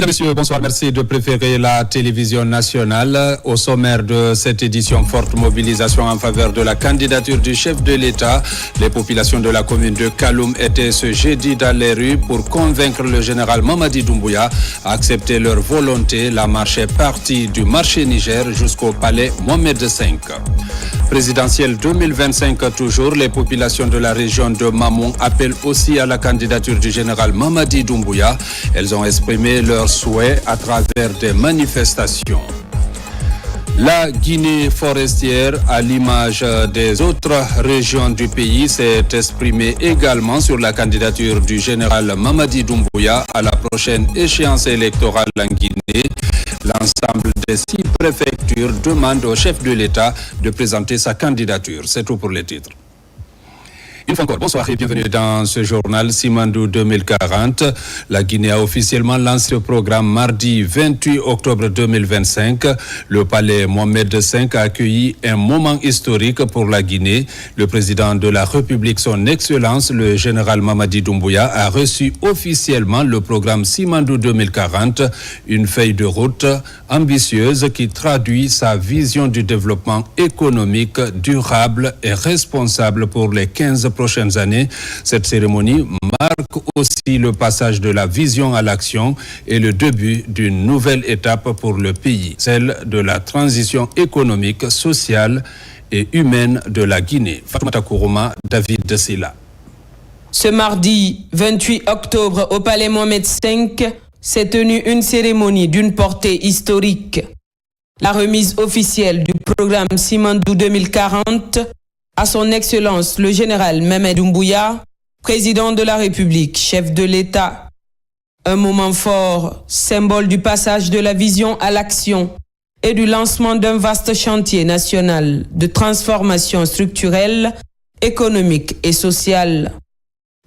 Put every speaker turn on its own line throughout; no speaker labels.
Mesdames, Messieurs, bonsoir. Merci de préférer la télévision nationale. Au sommaire de cette édition, forte mobilisation en faveur de la candidature du chef de l'État. Les populations de la commune de Kaloum étaient ce jeudi dans les rues pour convaincre le général Mamadi Doumbouya à accepter leur volonté. La marche est partie du marché Niger jusqu'au palais Mohamed V. Présidentielle 2025 toujours, les populations de la région de Mamon appellent aussi à la candidature du général Mamadi Doumbouya. Elles ont exprimé leurs souhaits à travers des manifestations. La Guinée forestière, à l'image des autres régions du pays, s'est exprimée également sur la candidature du général Mamadi Doumbouya à la prochaine échéance électorale en Guinée. L'ensemble des 6 préfectures demande au chef de l'État de présenter sa candidature. C'est tout pour les titres. Une fois encore, bonsoir et bienvenue dans ce journal Simandou 2040. La Guinée a officiellement lancé le programme mardi 28 octobre 2025. Le palais Mohamed V a accueilli un moment historique pour la Guinée. Le président de la République, son Excellence, le général Mamadi Doumbouya, a reçu officiellement le programme Simandou 2040, une feuille de route ambitieuse qui traduit sa vision du développement économique durable et responsable pour les 15 prochaines années. Cette cérémonie marque aussi le passage de la vision à l'action et le début d'une nouvelle étape pour le pays, celle de la transition économique, sociale et humaine de la Guinée. Fatoumata Kourouma, David de Silla.
Ce mardi 28 octobre au Palais Mohamed V s'est tenue une cérémonie d'une portée historique. La remise officielle du programme Simandou 2040 à son Excellence le général Mamadi Doumbouya, président de la République, chef de l'État. Un moment fort, symbole du passage de la vision à l'action et du lancement d'un vaste chantier national de transformation structurelle, économique et sociale.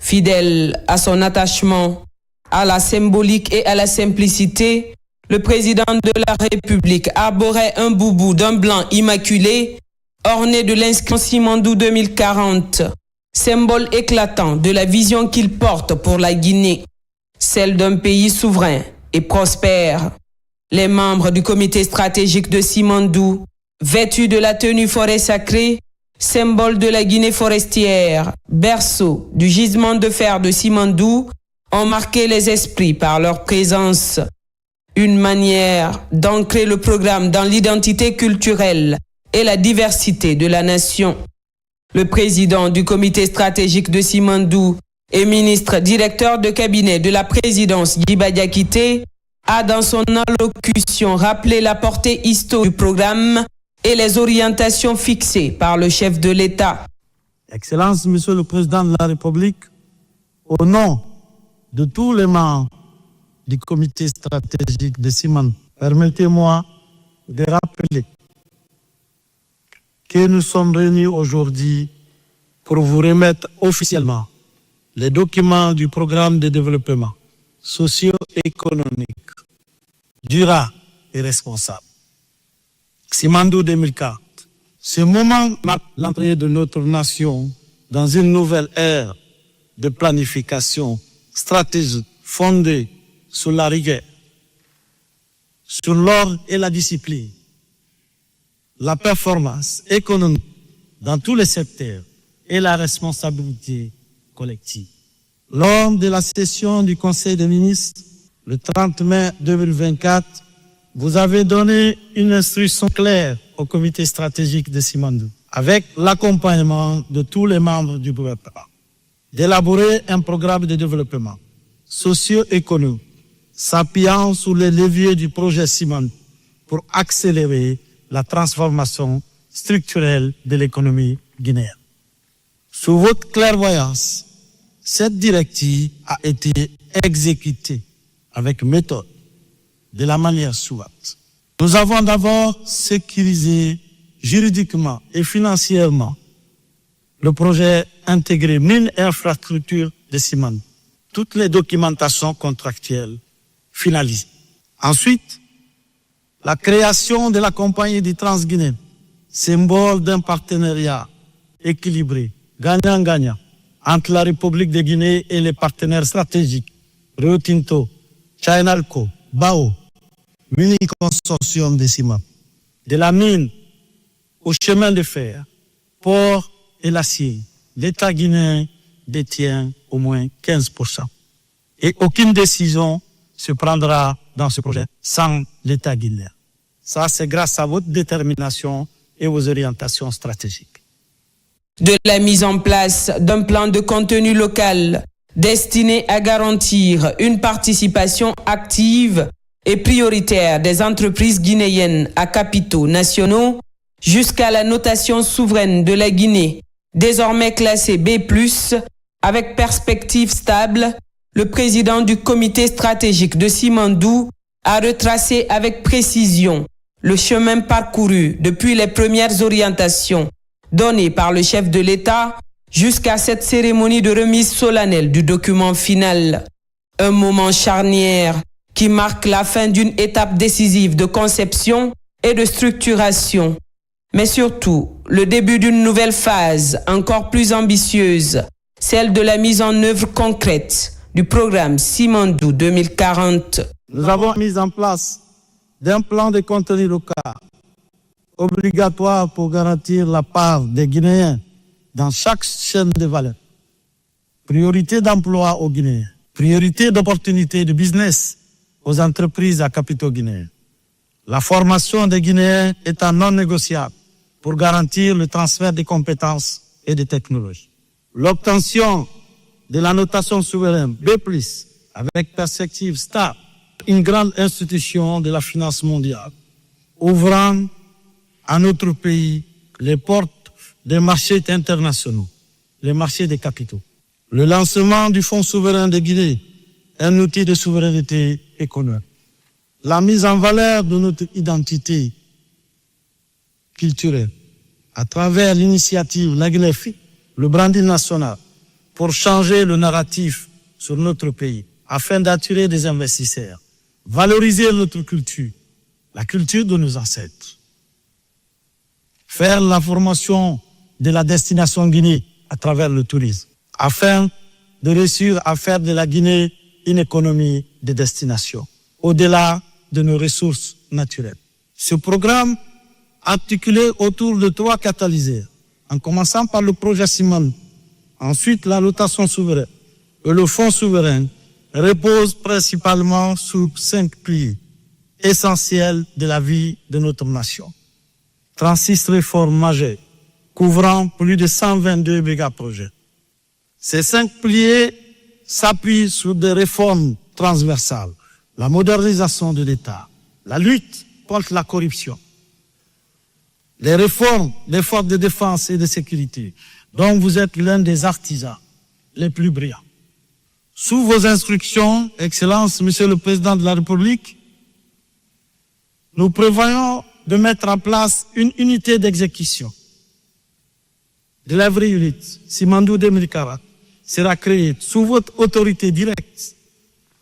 Fidèle à son attachement à la symbolique et à la simplicité, le président de la République arborait un boubou d'un blanc immaculé orné de l'inscription Simandou 2040, symbole éclatant de la vision qu'il porte pour la Guinée, celle d'un pays souverain et prospère. Les membres du comité stratégique de Simandou, vêtus de la tenue forêt sacrée, symbole de la Guinée forestière, berceau du gisement de fer de Simandou, ont marqué les esprits par leur présence. Une manière d'ancrer le programme dans l'identité culturelle et la diversité de la nation. Le président du comité stratégique de Simandou et ministre directeur de cabinet de la présidence Djiba Diakité a dans son allocution rappelé la portée historique du programme et les orientations fixées par le chef de l'État.
Excellence, Monsieur le Président de la République, au nom de tous les membres du comité stratégique de Simandou, permettez-moi de rappeler que nous sommes réunis aujourd'hui pour vous remettre officiellement les documents du programme de développement socio-économique, durable et responsable. Simandou 2040. Ce moment marque l'entrée de notre nation dans une nouvelle ère de planification stratégique fondée sur la rigueur, sur l'ordre et la discipline, la performance économique dans tous les secteurs et la responsabilité collective. Lors de la session du Conseil des ministres, le 30 mai 2024, vous avez donné une instruction claire au comité stratégique de Simandou, avec l'accompagnement de tous les membres du gouvernement, d'élaborer un programme de développement socio-économique s'appuyant sur les leviers du projet Simandou pour accélérer la transformation structurelle de l'économie guinéenne. Sous votre clairvoyance, cette directive a été exécutée avec méthode, de la manière suivante. Nous avons d'abord sécurisé juridiquement et financièrement le projet intégré mines et infrastructures de Simandou. Toutes les documentations contractuelles finalisées. Ensuite, la création de la compagnie du Transguinée, symbole d'un partenariat équilibré, gagnant-gagnant, entre la République de Guinée et les partenaires stratégiques, Rio Tinto, Chinalco, BAO, mini-consortium des ciments, de la mine au chemin de fer, port et l'acier, l'État guinéen détient au moins 15%. Et aucune décision se prendra dans ce projet sans l'État guinéen. Ça, c'est grâce à votre détermination et vos orientations stratégiques.
De la mise en place d'un plan de contenu local destiné à garantir une participation active et prioritaire des entreprises guinéennes à capitaux nationaux jusqu'à la notation souveraine de la Guinée, désormais classée B+, avec perspective stable, le président du comité stratégique de Simandou a retracé avec précision le chemin parcouru depuis les premières orientations données par le chef de l'État jusqu'à cette cérémonie de remise solennelle du document final. Un moment charnière qui marque la fin d'une étape décisive de conception et de structuration, mais surtout le début d'une nouvelle phase encore plus ambitieuse, celle de la mise en œuvre concrète du programme Simandou 2040.
Nous avons mis en place d'un plan de contenu local obligatoire pour garantir la part des Guinéens dans chaque chaîne de valeur. Priorité d'emploi aux Guinéens, priorité d'opportunités de business aux entreprises à capitaux guinéens. La formation des Guinéens est un non négociable pour garantir le transfert des compétences et des technologies. L'obtention de la notation souveraine B+, avec perspective stable, une grande institution de la finance mondiale, ouvrant à notre pays les portes des marchés internationaux, les marchés des capitaux. Le lancement du Fonds souverain de Guinée, un outil de souveraineté économique. La mise en valeur de notre identité culturelle à travers l'initiative La Guinée, le branding national, pour changer le narratif sur notre pays, afin d'attirer des investisseurs, valoriser notre culture, la culture de nos ancêtres. Faire la formation de la destination Guinée à travers le tourisme, afin de réussir à faire de la Guinée une économie de destination, au-delà de nos ressources naturelles. Ce programme, articulé autour de 3 catalyseurs, en commençant par le projet Simandou, ensuite la notation souveraine et le fonds souverain, repose principalement sur 5 piliers essentiels de la vie de notre nation. 36 réformes majeures, couvrant plus de 122 mégaprojets. Ces 5 piliers s'appuient sur des réformes transversales, la modernisation de l'État, la lutte contre la corruption, les réformes des forces de défense et de sécurité, dont vous êtes l'un des artisans les plus brillants. Sous vos instructions, Excellence, Monsieur le Président de la République, nous prévoyons de mettre en place une unité d'exécution. De l'Evry Unit, Simandou 2040, sera créée sous votre autorité directe.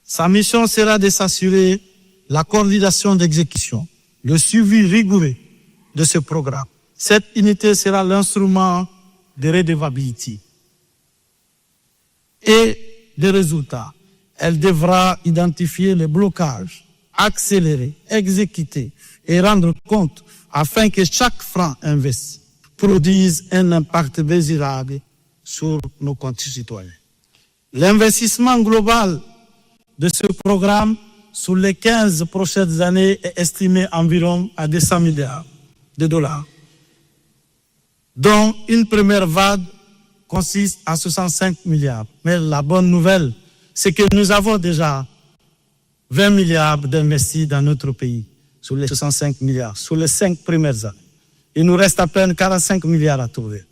Sa mission sera de s'assurer la coordination d'exécution, le suivi rigoureux de ce programme. Cette unité sera l'instrument de redevabilité et des résultats. Elle devra identifier les blocages, accélérer, exécuter et rendre compte afin que chaque franc investi produise un impact désirable sur nos concitoyens. L'investissement global de ce programme sur les 15 prochaines années est estimé environ à 200 milliards de dollars, dont une première vague consiste à 65 milliards. Mais la bonne nouvelle, c'est que nous avons déjà 20 milliards d'investis dans notre pays, sur les 65 milliards, sur les 5 premières années. Il nous reste à peine 45 milliards à trouver.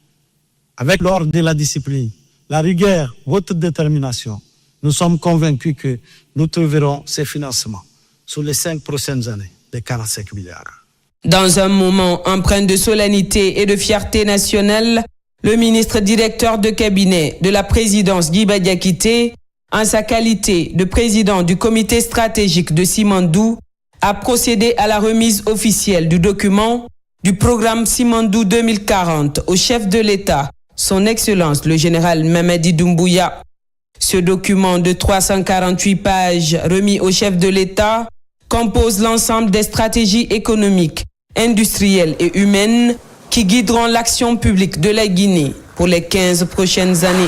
Avec l'ordre de la discipline, la rigueur, votre détermination, nous sommes convaincus que nous trouverons ces financements sur les 5 prochaines années, de 45 milliards.
Dans un moment empreint de solennité et de fierté nationale, le ministre directeur de cabinet de la présidence Guiba Diakité, en sa qualité de président du comité stratégique de Simandou, a procédé à la remise officielle du document du programme Simandou 2040 au chef de l'État, son Excellence le général Mamadi Doumbouya. Ce document de 348 pages remis au chef de l'État composent l'ensemble des stratégies économiques, industrielles et humaines qui guideront l'action publique de la Guinée pour les 15 prochaines années.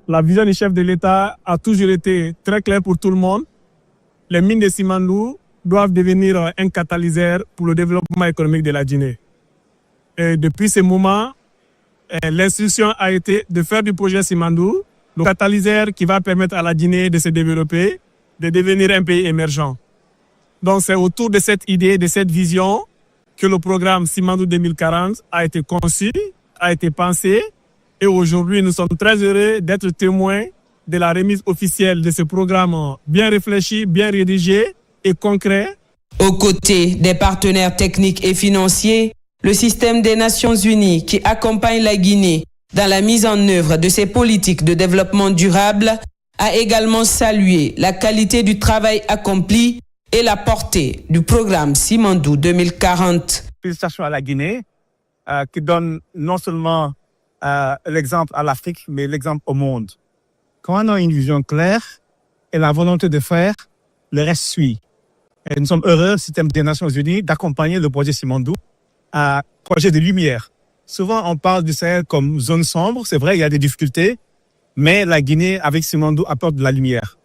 La vision du chef de l'État a toujours été très claire pour tout le monde. Les mines de Simandou doivent devenir un catalyseur pour le développement économique de la Guinée. Et depuis ce moment, l'instruction a été de faire du projet Simandou le catalyseur qui va permettre à la Guinée de se développer, de devenir un pays émergent. Donc c'est autour de cette idée, de cette vision que le programme Simandou 2040 a été conçu, a été pensé. Et aujourd'hui, nous sommes très heureux d'être témoins de la remise officielle de ce programme bien réfléchi, bien rédigé et concret.
Aux côtés des partenaires techniques et financiers, le système des Nations Unies qui accompagne la Guinée dans la mise en œuvre de ses politiques de développement durable a également salué la qualité du travail accompli et la portée du programme Simandou 2040.
Félicitations à la Guinée qui donne non seulement l'exemple à l'Afrique, mais l'exemple au monde. Quand on a une vision claire et la volonté de faire, le reste suit. Et nous sommes heureux, système des Nations Unies, d'accompagner le projet Simandou, un projet de lumière. Souvent, on parle du Sahel comme zone sombre. C'est vrai, il y a des difficultés, mais la Guinée, avec Simandou, apporte de la lumière.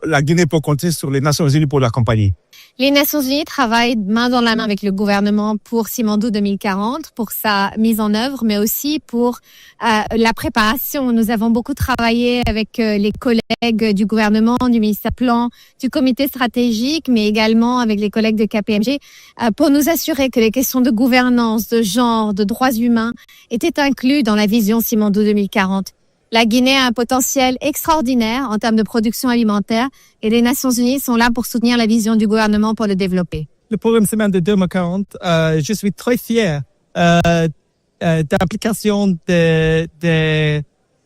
La Guinée peut compter sur les Nations Unies pour l'accompagner.
Les Nations Unies travaillent main dans la main avec le gouvernement pour Simandou 2040, pour sa mise en œuvre, mais aussi pour la préparation. Nous avons beaucoup travaillé avec les collègues du gouvernement, du ministère Plan, du comité stratégique, mais également avec les collègues de KPMG, pour nous assurer que les questions de gouvernance, de genre, de droits humains étaient inclus dans la vision Simandou 2040. La Guinée a un potentiel extraordinaire en termes de production alimentaire et les Nations Unies sont là pour soutenir la vision du gouvernement pour le développer.
Le programme Simandou 2040, je suis très fier d'application des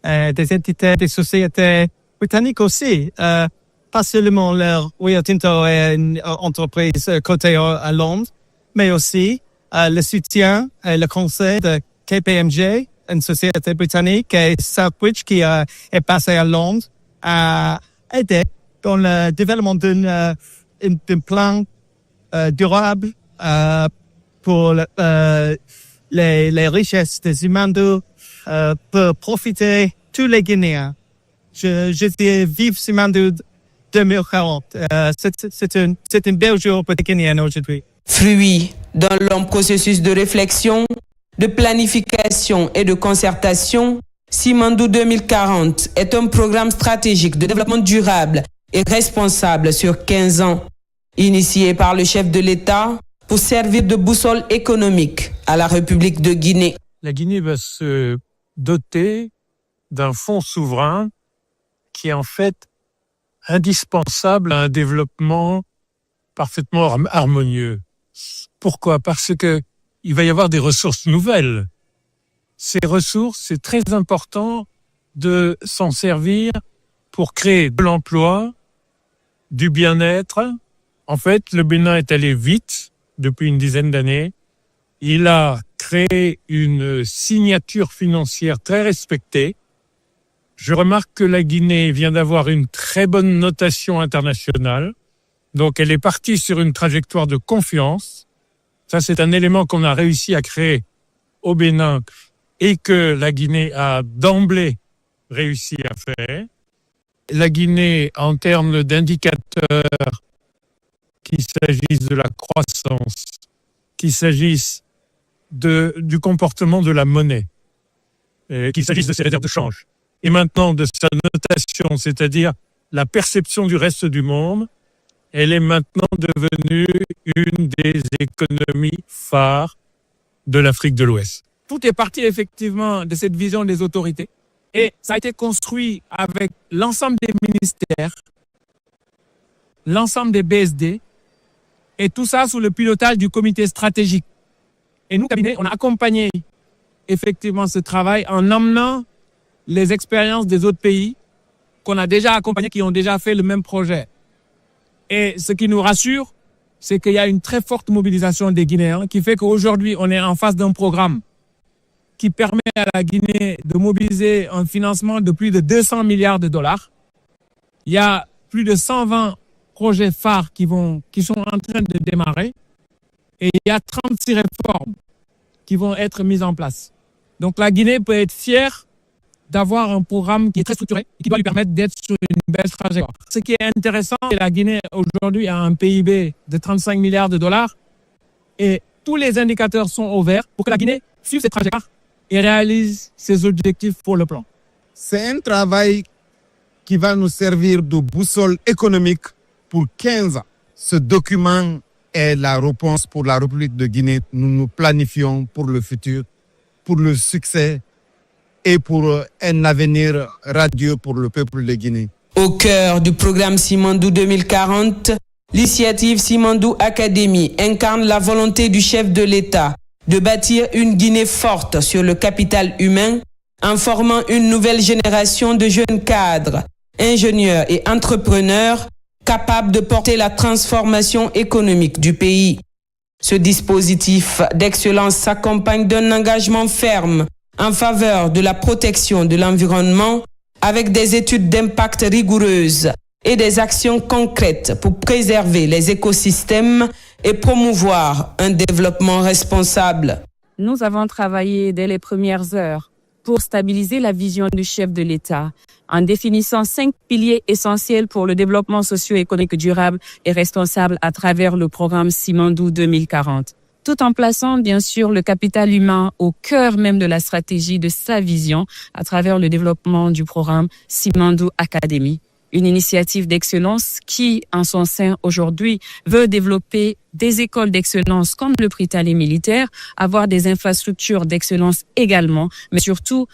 entités, des sociétés britanniques aussi. Pas seulement leur Rio Tinto est une entreprise cotée à Londres, mais aussi le soutien et le conseil de KPMG, une société britannique, et Southbridge qui est passé à Londres, a aidé dans le développement d'un plan durable pour les richesses des Simandou pour profiter tous les Guinéens. Je dis vive Simandou 2040. C'est un bel jour pour les Guinéens aujourd'hui.
Fruit d'un long processus de réflexion, de planification et de concertation, Simandou 2040 est un programme stratégique de développement durable et responsable sur 15 ans, initié par le chef de l'État pour servir de boussole économique à la République de Guinée.
La Guinée va se doter d'un fonds souverain qui est en fait indispensable à un développement parfaitement harmonieux. Pourquoi ? Parce que il va y avoir des ressources nouvelles. Ces ressources, c'est très important de s'en servir pour créer de l'emploi, du bien-être. En fait, le Bénin est allé vite depuis une dizaine d'années. Il a créé une signature financière très respectée. Je remarque que la Guinée vient d'avoir une très bonne notation internationale. Donc, elle est partie sur une trajectoire de confiance. Ça, c'est un élément qu'on a réussi à créer au Bénin et que la Guinée a d'emblée réussi à faire. La Guinée, en termes d'indicateurs, qu'il s'agisse de la croissance, qu'il s'agisse du comportement de la monnaie, qu'il s'agisse de ses réserves de change, et maintenant de sa notation, c'est-à-dire la perception du reste du monde, elle est maintenant devenue une des économies phares de l'Afrique de l'Ouest.
Tout est parti effectivement de cette vision des autorités et ça a été construit avec l'ensemble des ministères, l'ensemble des BSD et tout ça sous le pilotage du comité stratégique. Et nous, cabinet, on a accompagné effectivement ce travail en emmenant les expériences des autres pays qu'on a déjà accompagnés, qui ont déjà fait le même projet. Et ce qui nous rassure, c'est qu'il y a une très forte mobilisation des Guinéens qui fait qu'aujourd'hui, on est en face d'un programme qui permet à la Guinée de mobiliser un financement de plus de 200 milliards de dollars. Il y a plus de 120 projets phares qui sont en train de démarrer et il y a 36 réformes qui vont être mises en place. Donc la Guinée peut être fière d'avoir un programme qui est très structuré et qui doit lui permettre d'être sur une belle trajectoire. Ce qui est intéressant, c'est que la Guinée aujourd'hui a un PIB de 35 milliards de dollars et tous les indicateurs sont au vert pour que la Guinée suive cette trajectoire et réalise ses objectifs pour le plan.
C'est un travail qui va nous servir de boussole économique pour 15 ans. Ce document est la réponse pour la République de Guinée. Nous nous planifions pour le futur, pour le succès et pour un avenir radieux pour le peuple de Guinée.
Au cœur du programme Simandou 2040, l'initiative Simandou Academy incarne la volonté du chef de l'État de bâtir une Guinée forte sur le capital humain en formant une nouvelle génération de jeunes cadres, ingénieurs et entrepreneurs capables de porter la transformation économique du pays. Ce dispositif d'excellence s'accompagne d'un engagement ferme en faveur de la protection de l'environnement avec des études d'impact rigoureuses et des actions concrètes pour préserver les écosystèmes et promouvoir un développement responsable.
Nous avons travaillé dès les premières heures pour stabiliser la vision du chef de l'État en définissant 5 piliers essentiels pour le développement socio-économique durable et responsable à travers le programme Simandou 2040. Tout en plaçant bien sûr le capital humain au cœur même de la stratégie de sa vision à travers le développement du programme Simandou Academy, une initiative d'excellence qui, en son sein aujourd'hui, veut développer des écoles d'excellence comme le Prytanée militaire, avoir des infrastructures d'excellence également, mais surtout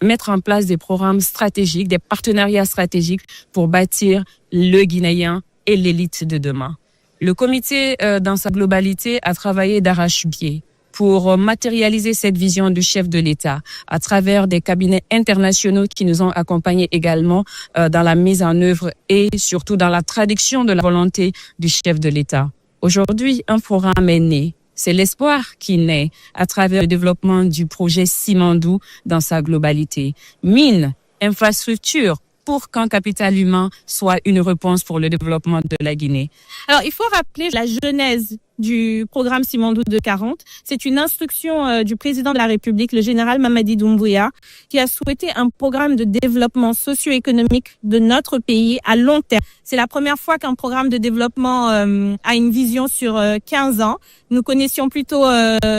mettre en place des programmes stratégiques, des partenariats stratégiques pour bâtir le Guinéen et l'élite de demain. Le comité, dans sa globalité, a travaillé d'arrache-pied pour matérialiser cette vision du chef de l'État à travers des cabinets internationaux qui nous ont accompagnés également dans la mise en œuvre et surtout dans la traduction de la volonté du chef de l'État. Aujourd'hui, un programme est né. C'est l'espoir qui naît à travers le développement du projet Simandou dans sa globalité. Mines, infrastructures, pour qu'un capital humain soit une réponse pour le développement de la Guinée.
Alors, il faut rappeler la genèse du programme Simandou 2040. C'est une instruction du président de la République, le général Mamadi Doumbouya, qui a souhaité un programme de développement socio-économique de notre pays à long terme. C'est la première fois qu'un programme de développement a une vision sur 15 ans. Nous connaissions plutôt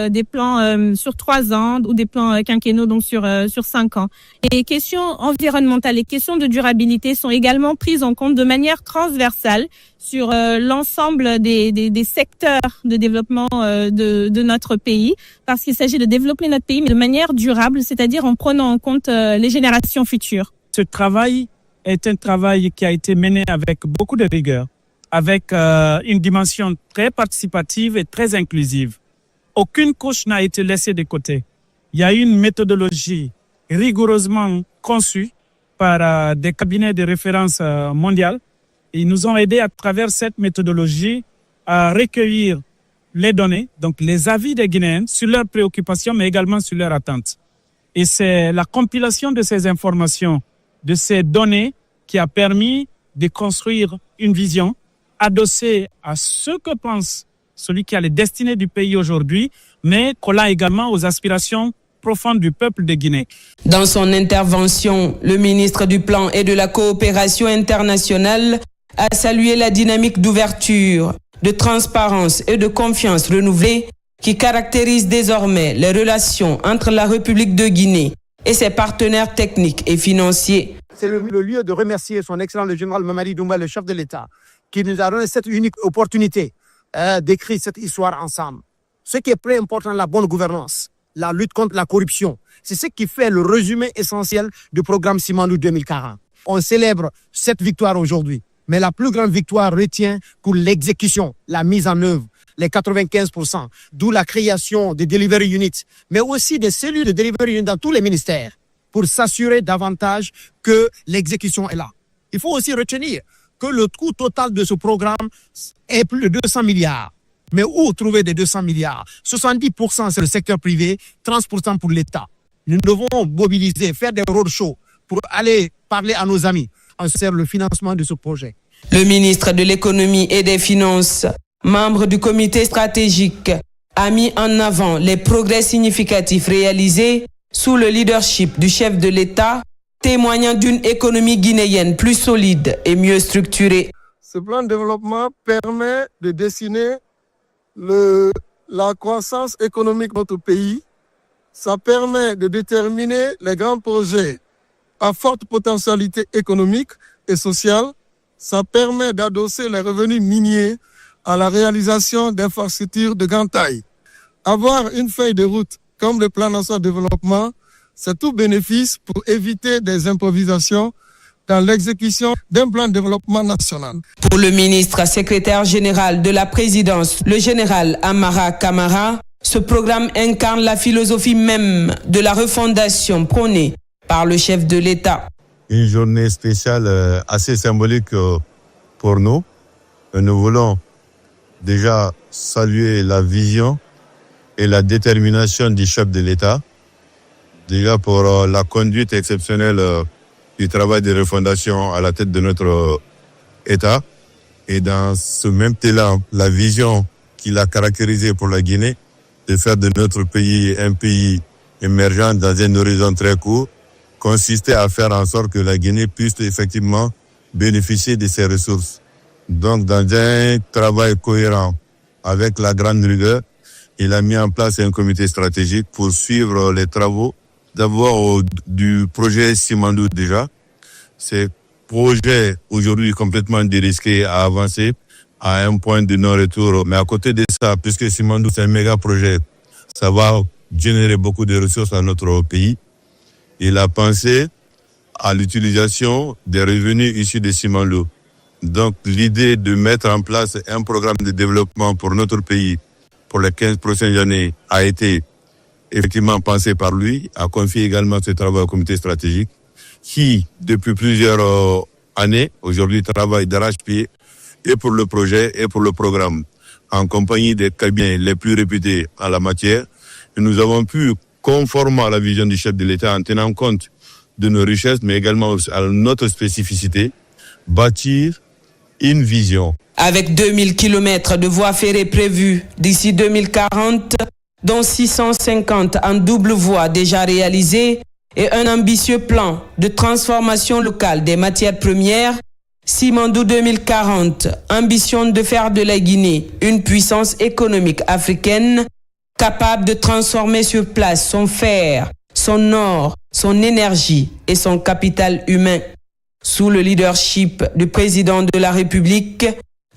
des plans sur 3 ans ou des plans quinquennaux donc sur 5 ans. Et les questions environnementales, les questions de durabilité sont également prises en compte de manière transversale sur l'ensemble des secteurs de développement de notre pays, parce qu'il s'agit de développer notre pays mais de manière durable, c'est-à-dire en prenant en compte les générations futures.
Ce travail est un travail qui a été mené avec beaucoup de rigueur, avec une dimension très participative et très inclusive. Aucune couche n'a été laissée de côté. Il y a une méthodologie rigoureusement conçue par des cabinets de référence mondiales. Ils nous ont aidés à travers cette méthodologie à recueillir les données, donc les avis des Guinéens sur leurs préoccupations, mais également sur leurs attentes. Et c'est la compilation de ces informations, de ces données, qui a permis de construire une vision adossée à ce que pense celui qui a les destinées du pays aujourd'hui, mais collant également aux aspirations profonde du peuple de Guinée.
Dans son intervention, le ministre du Plan et de la Coopération internationale a salué la dynamique d'ouverture, de transparence et de confiance renouvelée qui caractérise désormais les relations entre la République de Guinée et ses partenaires techniques et financiers.
C'est le lieu de remercier son excellent le général Mamadi Doumbouya, le chef de l'État, qui nous a donné cette unique opportunité d'écrire cette histoire ensemble. Ce qui est très important, la bonne gouvernance, la lutte contre la corruption. C'est ce qui fait le résumé essentiel du programme Simandou 2040. On célèbre cette victoire aujourd'hui, mais la plus grande victoire retient pour l'exécution, la mise en œuvre, les 95%, d'où la création des delivery units, mais aussi des cellules de delivery units dans tous les ministères pour s'assurer davantage que l'exécution est là. Il faut aussi retenir que le coût total de ce programme est plus de 200 milliards. Mais où trouver des 200 milliards? 70% c'est le secteur privé, 30% pour l'État. Nous devons mobiliser, faire des roadshows pour aller parler à nos amis en faire le financement de ce projet.
Le ministre de l'économie et des finances, membre du comité stratégique, a mis en avant les progrès significatifs réalisés sous le leadership du chef de l'État, témoignant d'une économie guinéenne plus solide et mieux structurée.
Ce plan de développement permet de dessiner la croissance économique de notre pays. Ça permet de déterminer les grands projets à forte potentialité économique et sociale. Ça permet d'adosser les revenus miniers à la réalisation d'infrastructures de grande taille. Avoir une feuille de route comme le plan national de développement, c'est tout bénéfice pour éviter des improvisations dans l'exécution d'un plan de développement national.
Pour le ministre secrétaire général de la présidence, le général Amara Kamara, ce programme incarne la philosophie même de la refondation prônée par le chef de l'État.
Une journée spéciale assez symbolique pour nous. Nous voulons déjà saluer la vision et la détermination du chef de l'État, déjà pour la conduite exceptionnelle du travail de refondation à la tête de notre État. Et dans ce même élan, la vision qu'il a caractérisée pour la Guinée, de faire de notre pays un pays émergent dans un horizon très court, consistait à faire en sorte que la Guinée puisse effectivement bénéficier de ses ressources. Donc, dans un travail cohérent avec la grande rigueur, il a mis en place un comité stratégique pour suivre les travaux, d'abord du projet Simandou déjà. C'est projet aujourd'hui complètement dérisqué à avancer à un point de non-retour. Mais à côté de ça, puisque Simandou c'est un méga projet, ça va générer beaucoup de ressources à notre pays. Il a pensé à l'utilisation des revenus issus de Simandou. Donc l'idée de mettre en place un programme de développement pour notre pays pour les 15 prochaines années a été effectivement pensé par lui, a confié également ce travail au comité stratégique qui, depuis plusieurs années, aujourd'hui travaille d'arrache-pied et pour le projet et pour le programme, en compagnie des cabinets les plus réputés en la matière. Et nous avons pu, conformément à la vision du chef de l'État, en tenant compte de nos richesses, mais également à notre spécificité, bâtir une vision.
Avec 2000 km de voies ferrées prévues d'ici 2040, dont 650 en double voie déjà réalisées, et un ambitieux plan de transformation locale des matières premières, Simandou 2040 ambitionne de faire de la Guinée une puissance économique africaine capable de transformer sur place son fer, son or, son énergie et son capital humain. Sous le leadership du président de la République,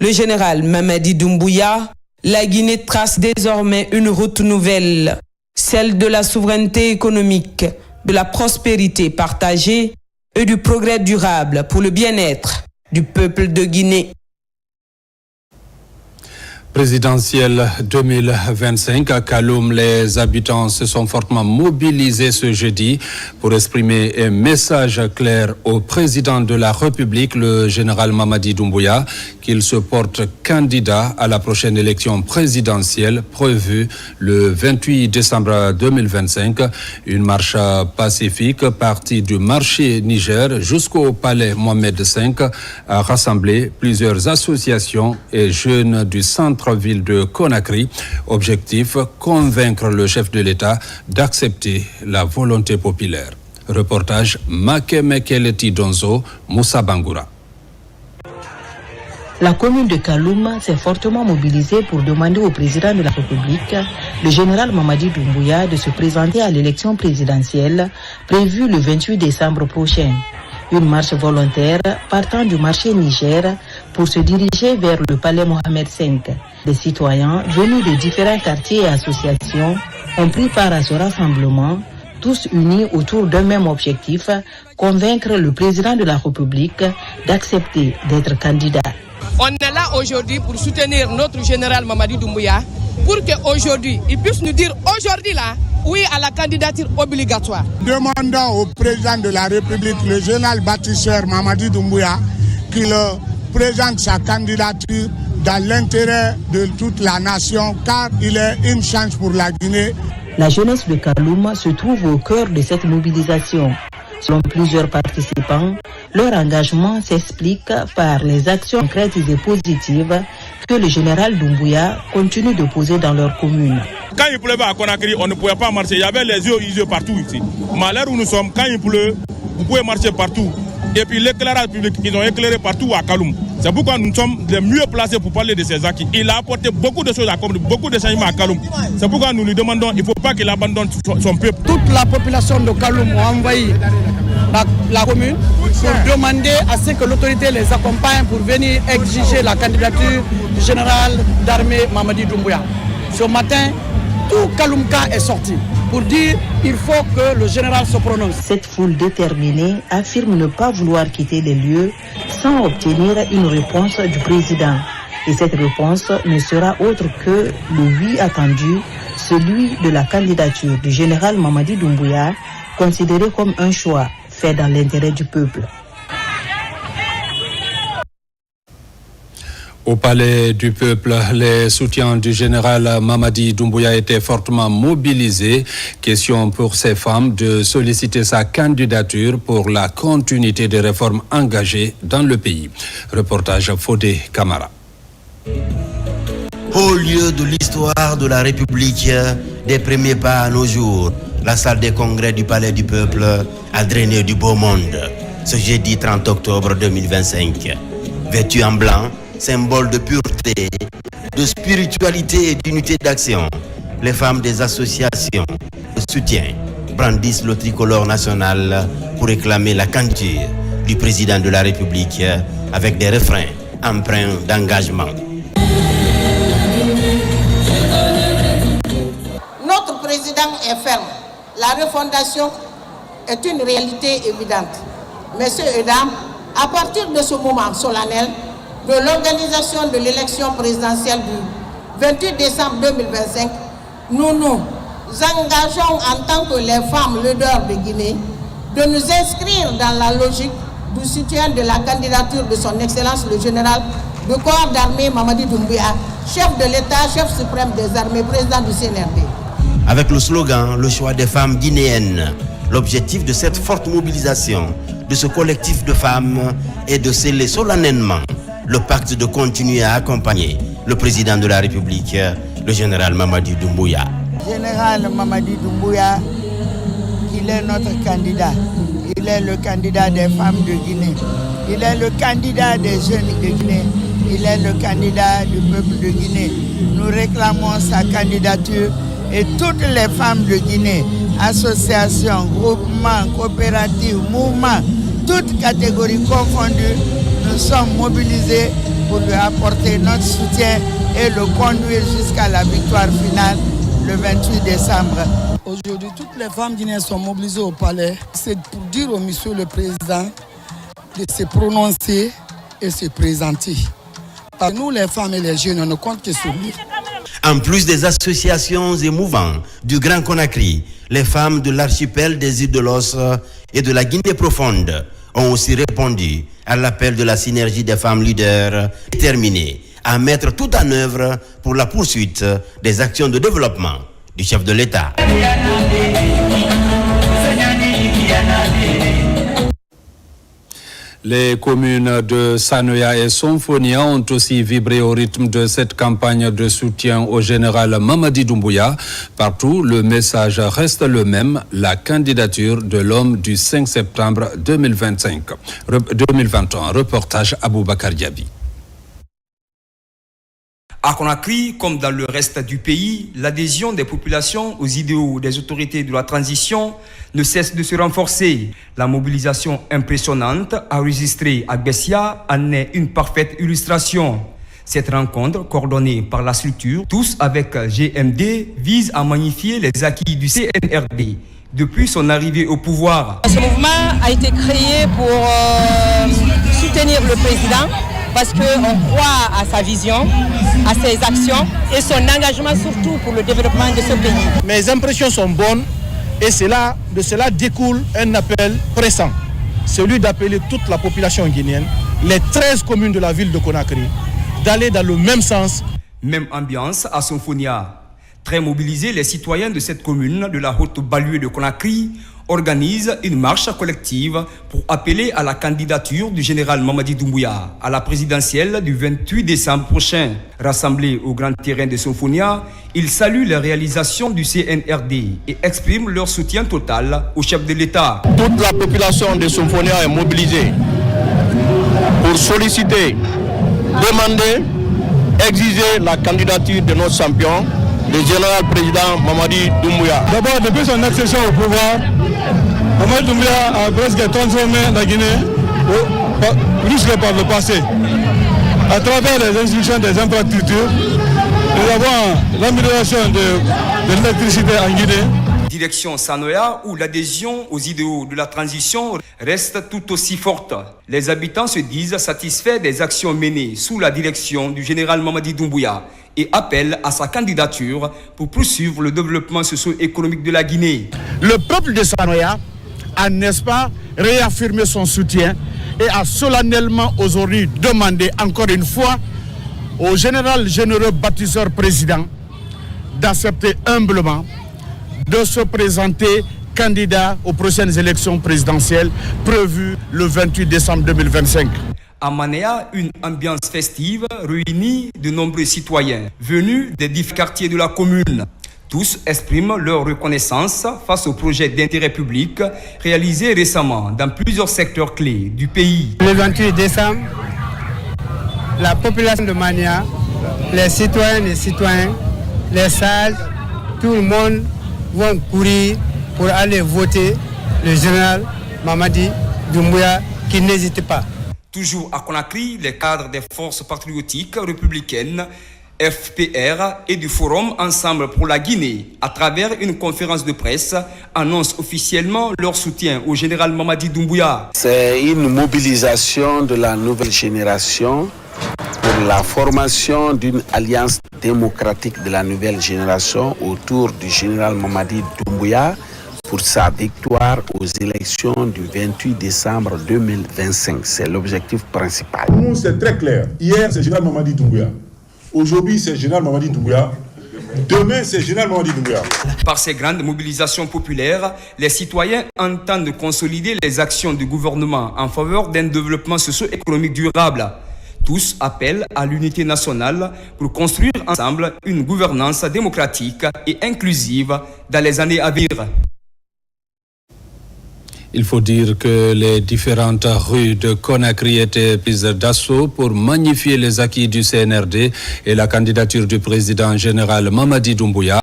le général Mamadi Doumbouya, la Guinée trace désormais une route nouvelle, celle de la souveraineté économique, de la prospérité partagée et du progrès durable pour le bien-être du peuple de Guinée.
Présidentielle 2025 à Kaloum, les habitants se sont fortement mobilisés ce jeudi pour exprimer un message clair au président de la République, le général Mamadi Doumbouya, qu'il se porte candidat à la prochaine élection présidentielle prévue le 28 décembre 2025. Une marche pacifique partie du marché Niger jusqu'au palais Mohamed V a rassemblé plusieurs associations et jeunes du centre ville de Conakry. Objectif, convaincre le chef de l'État d'accepter la volonté populaire. Reportage Makemekeleti Donzo, Moussa Bangoura.
La commune de Kaloum s'est fortement mobilisée pour demander au président de la République, le général Mamadi Doumbouya, de se présenter à l'élection présidentielle prévue le 28 décembre prochain. Une marche volontaire partant du marché Niger pour se diriger vers le palais Mohamed V. Des citoyens venus de différents quartiers et associations ont pris part à ce rassemblement, tous unis autour d'un même objectif, convaincre le président de la République d'accepter d'être candidat.
On est là aujourd'hui pour soutenir notre général Mamadi Doumbouya, pour qu'aujourd'hui, il puisse nous dire aujourd'hui là, oui à la candidature obligatoire.
Demandons au président de la République, le général bâtisseur Mamadi Doumbouya, qu'il présente sa candidature dans l'intérêt de toute la nation, car il est une chance pour la Guinée.
La jeunesse de Kaloum se trouve au cœur de cette mobilisation. Selon plusieurs participants, leur engagement s'explique par les actions concrètes et positives que le général Doumbouya continue de poser dans leur commune.
Quand il pleuvait à Conakry, on ne pouvait pas marcher. Il y avait les yeux partout ici. Mais à l'heure où nous sommes, quand il pleut, vous pouvez marcher partout. Et puis l'éclairage public, ils ont éclairé partout à Kaloum. C'est pourquoi nous sommes les mieux placés pour parler de ces acquis. Il a apporté beaucoup de choses à Kaloum, beaucoup de changements à Kaloum. C'est pourquoi nous lui demandons, il ne faut pas qu'il abandonne son peuple.
Toute la population de Kaloum a envahi la commune pour demander à ce que l'autorité les accompagne pour venir exiger la candidature du général d'armée Mamadi Doumbouya. Ce matin, tout Kaloumka est sorti pour dire qu'il faut que le général se prononce.
Cette foule déterminée affirme ne pas vouloir quitter les lieux sans obtenir une réponse du président. Et cette réponse ne sera autre que le oui attendu, celui de la candidature du général Mamadi Doumbouya, considéré comme un choix fait dans l'intérêt du peuple.
Au palais du peuple, les soutiens du général Mamadi Doumbouya étaient fortement mobilisés. Question pour ces femmes de solliciter sa candidature pour la continuité des réformes engagées dans le pays. Reportage Fodé Camara.
Au lieu de l'histoire de la République, des premiers pas à nos jours, la salle des congrès du Palais du Peuple a drainé du beau monde. Ce jeudi 30 octobre 2025, vêtu en blanc, symbole de pureté, de spiritualité et d'unité d'action, les femmes des associations de soutien brandissent le tricolore national pour réclamer la candidature du président de la République avec des refrains empreints d'engagement.
Notre président est ferme. La refondation est une réalité évidente. Messieurs et dames, à partir de ce moment solennel de l'organisation de l'élection présidentielle du 28 décembre 2025, nous nous engageons en tant que les femmes leaders de Guinée de nous inscrire dans la logique du soutien de la candidature de son Excellence le général de corps d'armée Mamadi Doumbouya, chef de l'État, chef suprême des armées, président du CNRD.
Avec le slogan « Le choix des femmes guinéennes », l'objectif de cette forte mobilisation de ce collectif de femmes est de sceller solennellement le pacte de continuer à accompagner le président de la République, le général Mamadi Doumbouya.
Général Mamadi Doumbouya, il est notre candidat. Il est le candidat des femmes de Guinée. Il est le candidat des jeunes de Guinée. Il est le candidat du peuple de Guinée. Nous réclamons sa candidature et toutes les femmes de Guinée, associations, groupements, coopératives, mouvements, toutes catégories confondues, nous sommes mobilisés pour lui apporter notre soutien et le conduire jusqu'à la victoire finale le 28 décembre.
Aujourd'hui, toutes les femmes guinéennes sont mobilisées au palais. C'est pour dire au monsieur le président de se prononcer et se présenter. Parce que nous, les femmes et les jeunes, on ne compte que sur lui.
En plus des associations et mouvements du Grand Conakry, les femmes de l'archipel des îles de l'Os et de la Guinée profonde ont aussi répondu à l'appel de la synergie des femmes leaders déterminées à mettre tout en œuvre pour la poursuite des actions de développement du chef de l'État.
Les communes de Sanoya et Sonfonia ont aussi vibré au rythme de cette campagne de soutien au général Mamadi Doumbouya. Partout, le message reste le même, la candidature de l'homme du 5 septembre 2021. Reportage Aboubakar Diaby.
À Conakry, comme dans le reste du pays, l'adhésion des populations aux idéaux des autorités de la transition ne cesse de se renforcer. La mobilisation impressionnante enregistrée à Bessia en est une parfaite illustration. Cette rencontre, coordonnée par la structure, tous avec GMD, vise à magnifier les acquis du CNRD depuis son arrivée au pouvoir.
Ce mouvement a été créé pour soutenir le président, parce qu'on croit à sa vision, à ses actions et son engagement surtout pour le développement de ce pays.
Mes impressions sont bonnes et de cela découle un appel pressant, celui d'appeler toute la population guinéenne les 13 communes de la ville de Conakry d'aller dans le même sens.
Même ambiance à Symphonia. Très mobilisés, les citoyens de cette commune de la haute banlieue de Conakry organisent une marche collective pour appeler à la candidature du général Mamadi Doumbouya à la présidentielle du 28 décembre prochain. Rassemblés au grand terrain de Symphonia, ils saluent la réalisation du CNRD et expriment leur soutien total au chef de l'État.
Toute la population de Symphonia est mobilisée pour solliciter, demander, exiger la candidature de notre champion, le général président Mamadi Doumbouya.
D'abord, depuis son accession au pouvoir, Mamadi Doumbouya a presque transformé la Guinée, jusque par le passé. À travers les institutions des infrastructures, nous avons l'amélioration de l'électricité en Guinée.
Direction Sanoya, où l'adhésion aux idéaux de la transition reste tout aussi forte. Les habitants se disent satisfaits des actions menées sous la direction du général Mamadi Doumbouya et appellent à sa candidature pour poursuivre le développement socio-économique de la Guinée.
Le peuple de Sanoya a, n'est-ce pas, réaffirmé son soutien et a solennellement aujourd'hui demandé encore une fois au général généreux bâtisseur président d'accepter humblement de se présenter candidat aux prochaines élections présidentielles prévues le 28 décembre 2025.
À Manéa, une ambiance festive réunit de nombreux citoyens venus des différents quartiers de la commune. Tous expriment leur reconnaissance face aux projets d'intérêt public réalisés récemment dans plusieurs secteurs clés du pays.
Le 28 décembre, la population de Manéa, les citoyennes et citoyens, les sages, tout le monde vont courir pour aller voter le général Mamadi Doumbouya qui n'hésite pas.
Toujours à Conakry, les cadres des forces patriotiques républicaines, FPR et du Forum Ensemble pour la Guinée, à travers une conférence de presse, annoncent officiellement leur soutien au général Mamadi Doumbouya.
C'est une mobilisation de la nouvelle génération pour la formation d'une alliance démocratique de la nouvelle génération autour du général Mamadi Doumbouya pour sa victoire aux élections du 28 décembre 2025. C'est l'objectif principal.
Pour nous, c'est très clair. Hier, c'est le général Mamadi Doumbouya. Aujourd'hui, c'est le général Mamadi Doumbouya. Demain, c'est le général Mamadi Doumbouya.
Par ces grandes mobilisations populaires, les citoyens entendent consolider les actions du gouvernement en faveur d'un développement socio-économique durable. Tous appellent à l'unité nationale pour construire ensemble une gouvernance démocratique et inclusive dans les années à venir.
Il faut dire que les différentes rues de Conakry étaient prises d'assaut pour magnifier les acquis du CNRD et la candidature du président général Mamadi Doumbouya.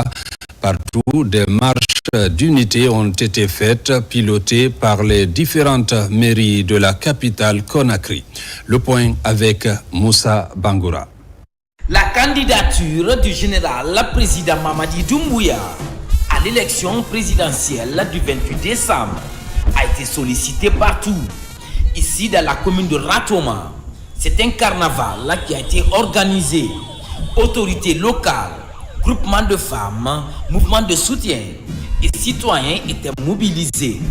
Partout, des marches d'unité ont été faites, pilotées par les différentes mairies de la capitale Conakry. Le point avec Moussa Bangoura.
La candidature du général président Mamadi Doumbouya à l'élection présidentielle du 28 décembre a été sollicité partout. Ici, dans la commune de Ratoma, c'est un carnaval qui a été organisé. Autorités locales, groupements de femmes, mouvements de soutien et citoyens étaient mobilisés,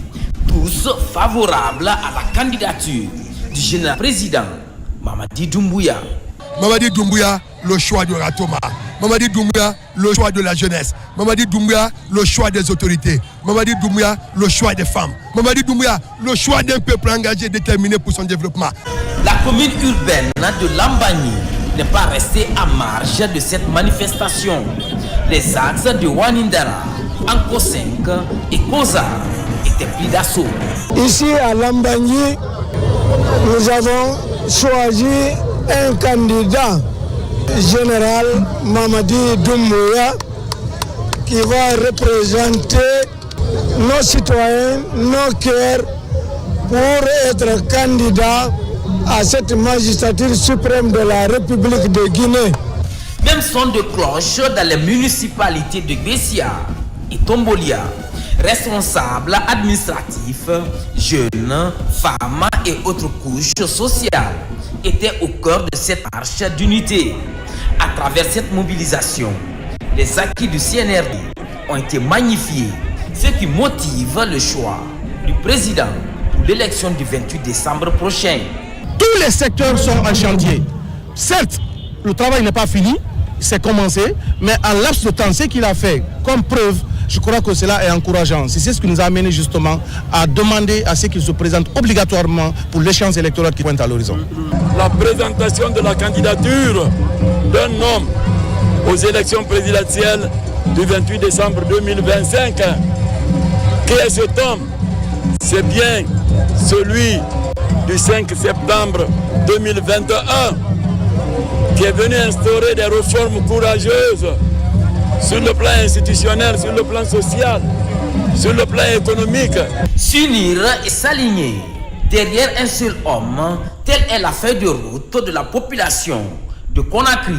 tous favorables à la candidature du général président Mamadi Doumbouya.
Mamadi Doumbouya, le choix de Ratoma. Mamadi Doumbouya, le choix de la jeunesse. Mamadi Doumbouya, le choix des autorités. Mamadi Doumbouya, le choix des femmes. Mamadi Doumbouya, le choix d'un peuple engagé et déterminé pour son développement.
La commune urbaine de Lambani n'est pas restée à marge de cette manifestation. Les axes de Wanindara, Anko 5 et Koza étaient pris d'assaut.
Ici à Lambani, nous avons choisi un candidat, général Mamadi Doumbouya, qui va représenter nos citoyens, nos cœurs, pour être candidat à cette magistrature suprême de la République de Guinée.
Même son de cloche dans les municipalités de Bessia et Tombolia. Responsables administratifs, jeunes, femmes et autres couches sociales étaient au cœur de cette marche d'unité. À travers cette mobilisation, les acquis du CNRD ont été magnifiés, ce qui motive le choix du président pour l'élection du 28 décembre prochain.
tous les secteurs sont en chantier. Certes, le travail n'est pas fini, c'est commencé, mais en laps de temps, ce qu'il a fait comme preuve, je crois que cela est encourageant. C'est ce qui nous a amené justement à demander à ce qu'il se présente obligatoirement pour l'échéance électorale qui pointe à l'horizon.
La présentation de la candidature d'un homme aux élections présidentielles du 28 décembre 2025. Qui est cet homme? C'est bien celui du 5 septembre 2021 qui est venu instaurer des réformes courageuses sur le plan institutionnel, sur le plan social, sur le plan économique.
S'unir et s'aligner derrière un seul homme, telle est la feuille de route de la population de Conakry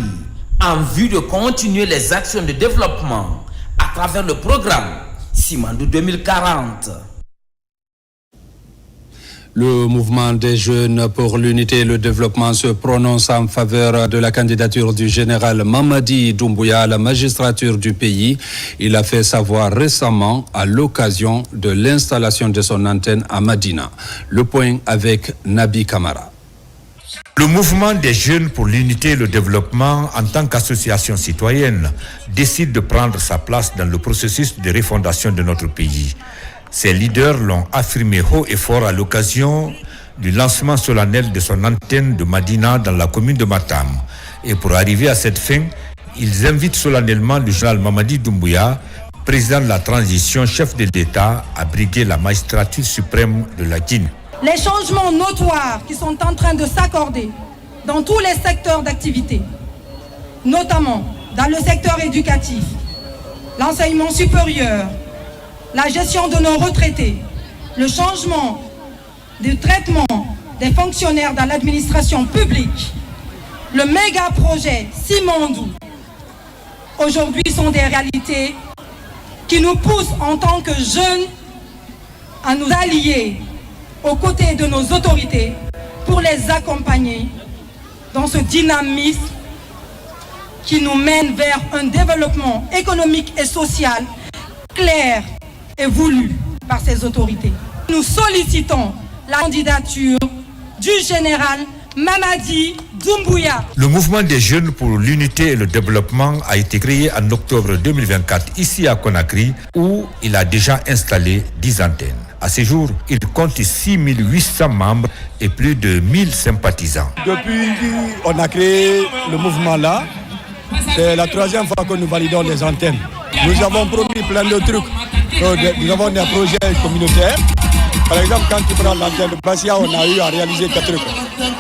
en vue de continuer les actions de développement à travers le programme Simandou 2040.
Le mouvement des jeunes pour l'unité et le développement se prononce en faveur de la candidature du général Mamadi Doumbouya à la magistrature du pays. Il a fait savoir récemment à l'occasion de l'installation de son antenne à Madina. Le point avec Nabi Kamara.
Le mouvement des jeunes pour l'unité et le développement en tant qu'association citoyenne décide de prendre sa place dans le processus de refondation de notre pays. Ses leaders l'ont affirmé haut et fort à l'occasion du lancement solennel de son antenne de Madina dans la commune de Matam. Et pour arriver à cette fin, ils invitent solennellement le général Mamadi Doumbouya, président de la transition, chef de l'État, à briguer la magistrature suprême de la Guinée.
Les changements notoires qui sont en train de s'accorder dans tous les secteurs d'activité, notamment dans le secteur éducatif, l'enseignement supérieur, la gestion de nos retraités, le changement du traitement des fonctionnaires dans l'administration publique, le méga projet Simandou, aujourd'hui sont des réalités qui nous poussent en tant que jeunes à nous allier aux côtés de nos autorités pour les accompagner dans ce dynamisme qui nous mène vers un développement économique et social clair et voulu par ces autorités. Nous sollicitons la candidature du général Mamadi Doumbouya.
Le mouvement des jeunes pour l'unité et le développement a été créé en octobre 2024 ici à Conakry où il a déjà installé 10 antennes. À ce jour, il compte 6800 membres et plus de 1000 sympathisants.
Depuis qu'on a créé le mouvement-là, c'est la troisième fois que nous validons les antennes. Nous avons promis plein de trucs. Nous avons des projets communautaires. Par exemple, quand tu prends l'antenne de Bassia, on a eu à réaliser 4 trucs.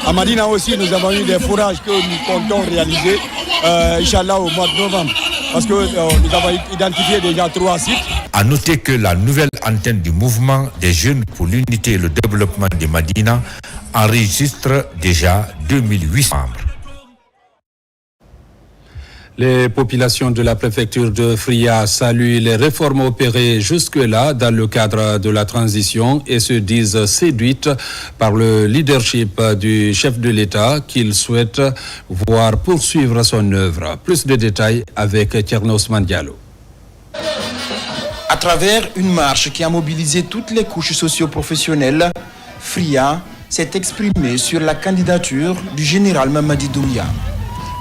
À Madina aussi, nous avons eu des fourrages que nous comptons réaliser, Inch'Allah, au mois de novembre. Parce que nous avons identifié déjà 3 sites.
À noter que la nouvelle antenne du mouvement des jeunes pour l'unité et le développement de Madina enregistre déjà 2800 membres.
Les populations de la préfecture de Fria saluent les réformes opérées jusque-là dans le cadre de la transition et se disent séduites par le leadership du chef de l'État qu'ils souhaitent voir poursuivre son œuvre. Plus de détails avec Thierno Ousmane Diallo.
À travers une marche qui a mobilisé toutes les couches socio-professionnelles, Fria s'est exprimé sur la candidature du général Mamadi Doumbouya.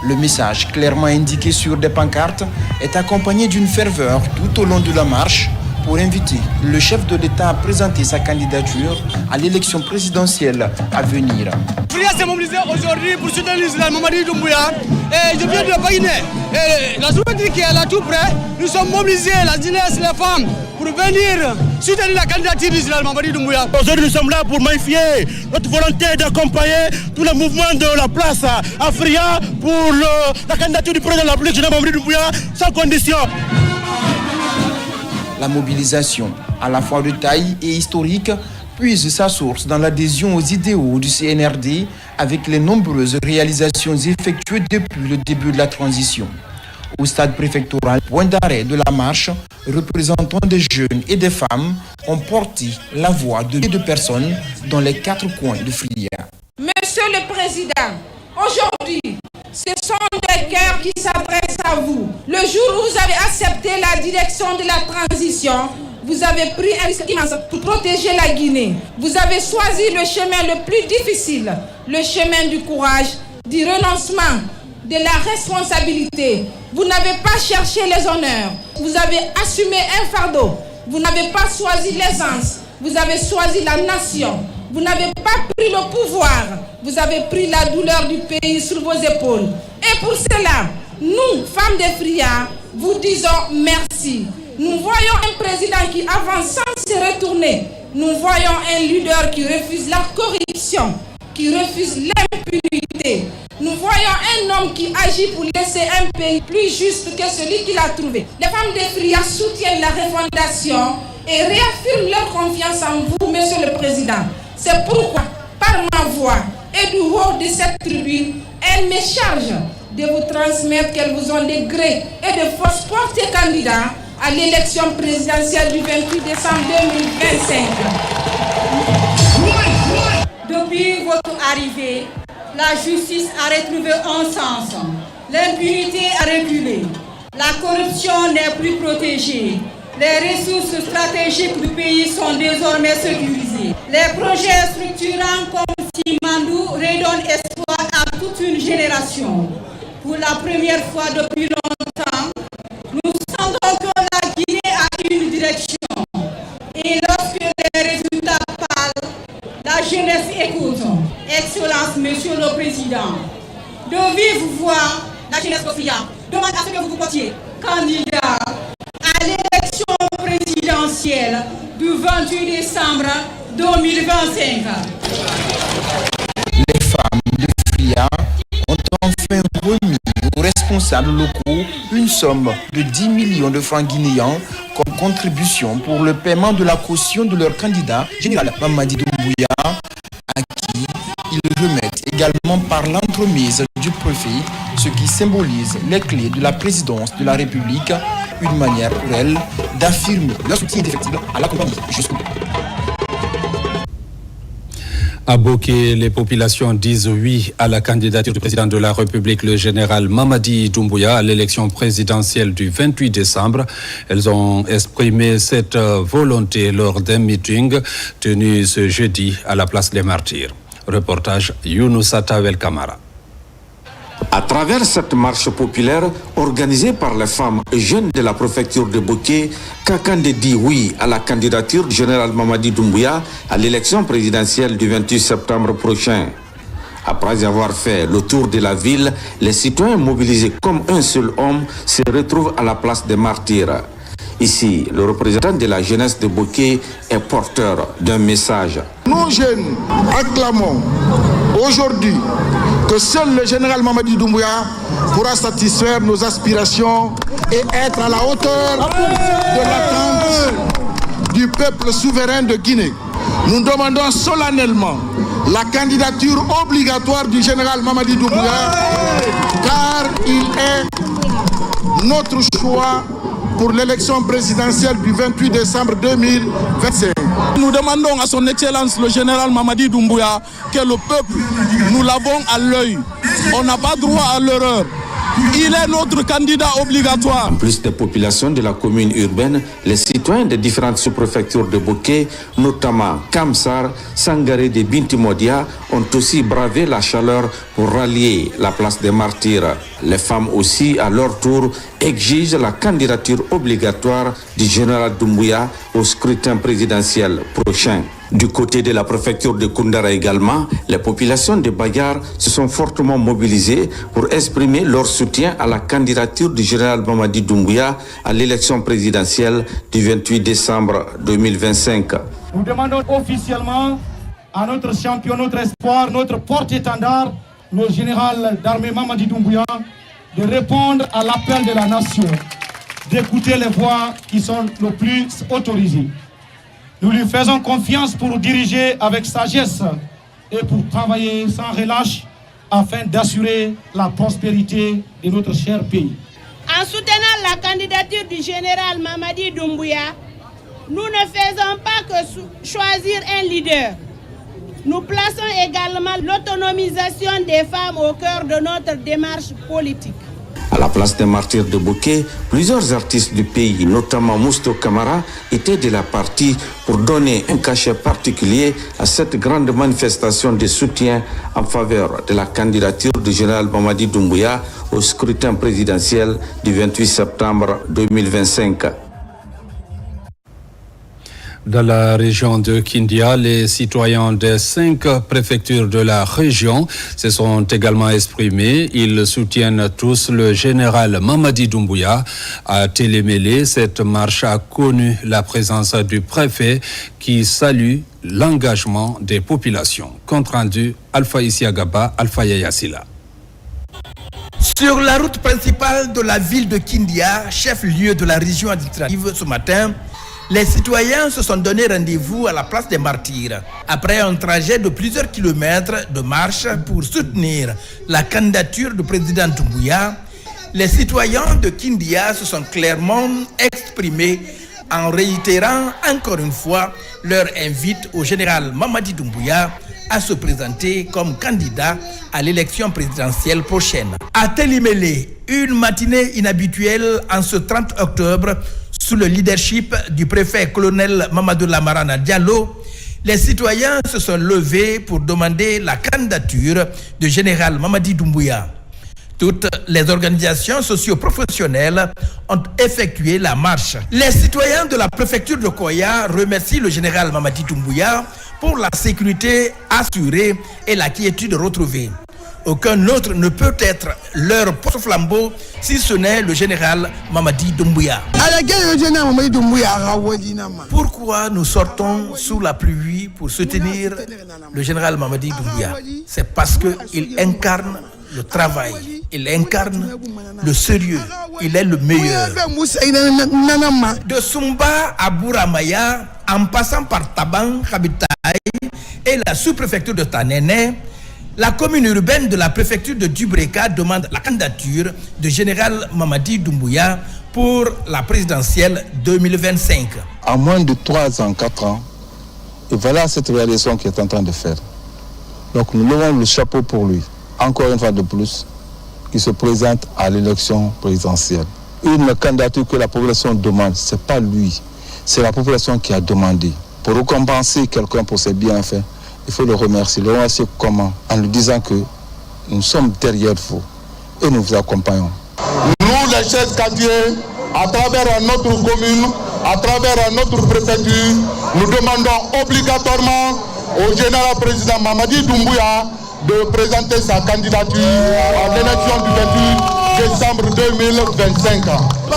Le message clairement indiqué sur des pancartes est accompagné d'une ferveur tout au long de la marche pour inviter le chef de l'État à présenter sa candidature à l'élection présidentielle à venir.
Fria s'est mobilisé aujourd'hui pour soutenir le général Mamadi Doumbouya et je viens de la Guinée. Et la souveraineté qui est là tout près, nous sommes mobilisés, la jeunesse, les femmes, pour venir soutenir la candidature du général Mamadi Doumbouya. Aujourd'hui, nous sommes là pour magnifier notre volonté d'accompagner tout le mouvement de la place à Fria pour la candidature du président de la République, général Mamadi Doumbouya, sans condition.
La mobilisation, à la fois de taille et historique, puise sa source dans l'adhésion aux idéaux du CNRD avec les nombreuses réalisations effectuées depuis le début de la transition. Au stade préfectoral, point d'arrêt de la marche, représentants des jeunes et des femmes ont porté la voix de milliers de personnes dans les 4 coins de Fria.
Monsieur le Président, aujourd'hui, ce sont des cœurs qui s'adressent à vous. Le jour où vous avez accepté la direction de la transition,
Vous avez pris un risque immense pour protéger la Guinée. Vous avez choisi le chemin le plus difficile, le chemin du courage, du renoncement, de la responsabilité. Vous n'avez pas cherché les honneurs. Vous avez assumé un fardeau. Vous n'avez pas choisi l'aisance. Vous avez choisi la nation. Vous n'avez pas pris le pouvoir. Vous avez pris la douleur du pays sur vos épaules. Et pour cela, nous, femmes de Fria, vous disons merci. Nous voyons un président qui avance sans se retourner. Nous voyons un leader qui refuse la corruption, qui refuse l'impunité. Nous voyons un homme qui agit pour laisser un pays plus juste que celui qu'il a trouvé. Les femmes de Fria soutiennent la refondation et réaffirment leur confiance en vous, Monsieur le Président. C'est pourquoi, par ma voix et du haut de cette tribune, elles me chargent de vous transmettre qu'elles vous ont de gré et de force portés candidats à l'élection présidentielle du 28 décembre 2025.
Depuis votre arrivée, la justice a retrouvé un sens, l'impunité a reculé, la corruption n'est plus protégée, les ressources stratégiques du pays sont désormais sécurisées. Les projets structurants comme Simandou redonnent espoir à toute une génération. Pour la première fois depuis longtemps, nous sentons que la Guinée a une direction. Et lorsque les résultats parlent, la jeunesse écoute. Excellence, Monsieur le Président, de vive voix, la jeunesse Kofia demande à ce que vous vous portiez candidat à l'élection présidentielle du 28 décembre 2025.
Les femmes de Fria ont enfin remis aux responsables locaux une somme de 10 millions de francs guinéens comme contribution pour le paiement de la caution de leur candidat, général Mamadi Doumbouya, à qui ils remettent également par l'entremise du préfet, ce qui symbolise les clés de la présidence de la République, une manière pour elle d'affirmer leur soutien indéfectible à la compagnie jusqu'au bout.
À Boké, les populations disent oui à la candidature du président de la République, le général Mamadi Doumbouya, à l'élection présidentielle du 28 décembre. Elles ont exprimé cette volonté lors d'un meeting tenu ce jeudi à la place des Martyrs. Reportage Younoussa Tawel Kamara.
À travers cette marche populaire organisée par les femmes et jeunes de la préfecture de Boké, Kakande dit oui à la candidature du général Mamadi Doumbouya à l'élection présidentielle du 28 septembre prochain. Après avoir fait le tour de la ville, les citoyens mobilisés comme un seul homme se retrouvent à la place des Martyrs. Ici, le représentant de la jeunesse de Boké est porteur d'un message.
Nous jeunes acclamons aujourd'hui que seul le général Mamadi Doumbouya pourra satisfaire nos aspirations et être à la hauteur de l'attente du peuple souverain de Guinée. Nous demandons solennellement la candidature obligatoire du général Mamadi Doumbouya car il est notre choix pour l'élection présidentielle du 28 décembre 2025.
Nous demandons à son Excellence le général Mamadi Doumbouya que le peuple, nous l'avons à l'œil. On n'a pas droit à l'erreur. Il est notre candidat obligatoire.
En plus des populations de la commune urbaine, les citoyens des différentes sous-préfectures de Boké, notamment Kamsar, Sangaré et Bintimodia, ont aussi bravé la chaleur pour rallier la place des Martyrs. Les femmes aussi, à leur tour, exigent la candidature obligatoire du général Doumbouya au scrutin présidentiel prochain. Du côté de la préfecture de Koundara également, les populations de Bayar se sont fortement mobilisées pour exprimer leur soutien à la candidature du général Mamadi Doumbouya à l'élection présidentielle du 28 décembre 2025.
Nous demandons officiellement à notre champion, notre espoir, notre porte-étendard, le général d'armée Mamadi Doumbouya, de répondre à l'appel de la nation, d'écouter les voix qui sont le plus autorisées. Nous lui faisons confiance pour diriger avec sagesse et pour travailler sans relâche afin d'assurer la prospérité de notre cher pays.
En soutenant la candidature du général Mamadi Doumbouya, nous ne faisons pas que choisir un leader. Nous plaçons également l'autonomisation des femmes au cœur de notre démarche politique.
À la place des martyrs de Bouquet, plusieurs artistes du pays, notamment Mousto Camara, étaient de la partie pour donner un cachet particulier à cette grande manifestation de soutien en faveur de la candidature du général Mamadi Doumbouya au scrutin présidentiel du 28 septembre 2025.
Dans la région de Kindia, les citoyens des 5 préfectures de la région se sont également exprimés. Ils soutiennent tous le général Mamadi Doumbouya. À Télémélé, cette marche a connu la présence du préfet qui salue l'engagement des populations. Compte rendu, Alpha Isiagaba, Alpha Yayasila.
Sur la route principale de la ville de Kindia, chef-lieu de la région administrative, ce matin, les citoyens se sont donné rendez-vous à la place des Martyrs. Après un trajet de plusieurs kilomètres de marche pour soutenir la candidature du président Doumbouya, les citoyens de Kindia se sont clairement exprimés en réitérant encore une fois leur invite au général Mamadi Doumbouya à se présenter comme candidat à l'élection présidentielle prochaine. À Télimélé, une matinée inhabituelle en ce 30 octobre, sous le leadership du préfet colonel Mamadou Lamarana Diallo, les citoyens se sont levés pour demander la candidature du général Mamadi Doumbouya. Toutes les organisations socio-professionnelles ont effectué la marche. Les citoyens de la préfecture de Koya remercient le général Mamadi Doumbouya pour la sécurité assurée et la quiétude retrouvée. Aucun autre ne peut être leur porte-flambeau si ce n'est le général Mamadi Doumbouya. Pourquoi nous sortons sous la pluie pour soutenir le général Mamadi Doumbouya? C'est parce qu'il incarne le travail, il incarne le sérieux, il est le meilleur. De Sumba à Bouramaya, en passant par Taban, Kabitaï et la sous-préfecture de Tanene, la commune urbaine de la préfecture de Dubreka demande la candidature du général Mamadi Doumbouya pour la présidentielle 2025.
En moins de 3 ans, 4 ans, et voilà cette réalisation qu'il est en train de faire. Donc nous levons le chapeau pour lui. Encore une fois de plus, qui se présente à l'élection présidentielle. Une candidature que la population demande, ce n'est pas lui, c'est la population qui a demandé. Pour récompenser quelqu'un pour ses bienfaits, il faut le remercier. Le remercier comment? En lui disant que nous sommes derrière vous et nous vous accompagnons.
Nous, les chefs quartiers, à travers notre commune, à travers notre préfecture, nous demandons obligatoirement au général président Mamadi Doumbouya de présenter sa candidature à l'élection du 28 décembre 2025.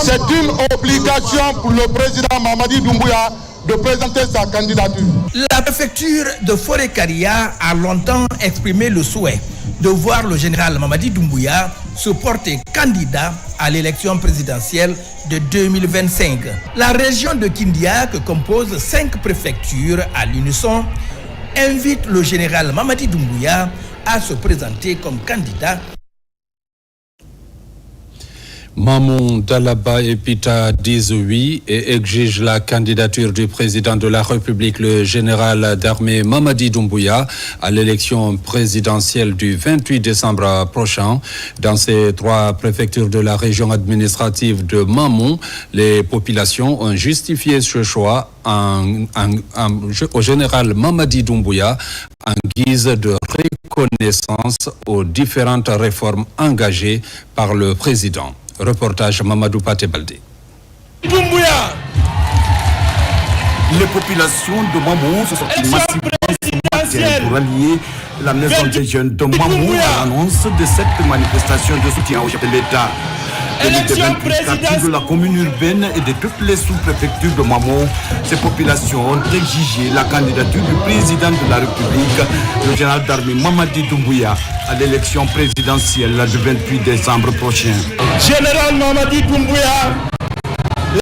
C'est une obligation pour le président Mamadi Doumbouya de présenter sa candidature.
La préfecture de Forêt-Caria a longtemps exprimé le souhait de voir le général Mamadi Doumbouya se porter candidat à l'élection présidentielle de 2025. La région de Kindia, que composent 5 préfectures à l'unisson, invite le général Mamadi Doumbouya à se présenter comme candidat.
Mamoun Dalaba et Pita disent oui et exigent la candidature du président de la République, le général d'armée Mamadi Doumbouya, à l'élection présidentielle du 28 décembre prochain. Dans ces 3 préfectures de la région administrative de Mamoun, les populations ont justifié ce choix au général Mamadi Doumbouya en guise de reconnaissance aux différentes réformes engagées par le président. Reportage Mamadou Paté-Baldé.
Doumbouya. Les populations de Mamoun se sont massivement pour rallier la maison des jeunes de Mamoun à l'annonce de cette manifestation de soutien au chef de l'État. Élection présidentielle de la commune urbaine et de toutes les sous-préfectures de Mamoun, ces populations ont exigé la candidature du président de la République, le général d'armée Mamadi Doumbouya, à l'élection présidentielle du 28 décembre prochain.
Général Mamadi Doumbouya, la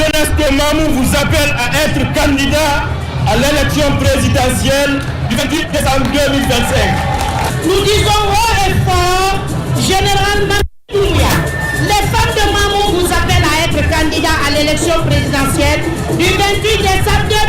jeunesse de Mamoun vous appelle à être candidat à l'élection présidentielle du 28 décembre 2025.
Nous disons haut et fort, général Mamadi Doumbouya, les femmes de Mamoun vous appellent à être candidat à l'élection présidentielle du 28 décembre 2025.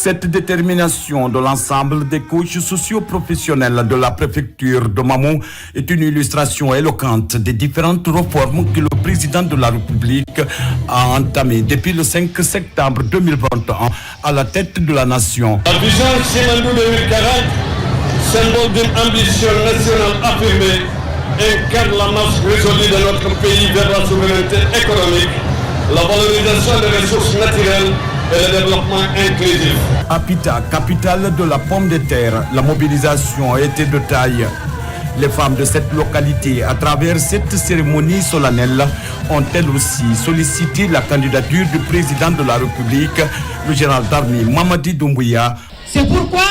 Cette détermination de l'ensemble des couches socio-professionnelles de la préfecture de Mamou est une illustration éloquente des différentes réformes que le président de la République a entamées depuis le 5 septembre 2021 à la tête de la nation.
La vision Simandou 2040, symbole d'une ambition nationale affirmée, incarne la marche résolue de notre pays vers la souveraineté économique, la valorisation des ressources naturelles et le développement inclusif.
À Pita, capitale de la pomme de terre, la mobilisation a été de taille. Les femmes de cette localité, à travers cette cérémonie solennelle, ont elles aussi sollicité la candidature du président de la République, le général d'armée Mamadi Doumbouya.
C'est pourquoi,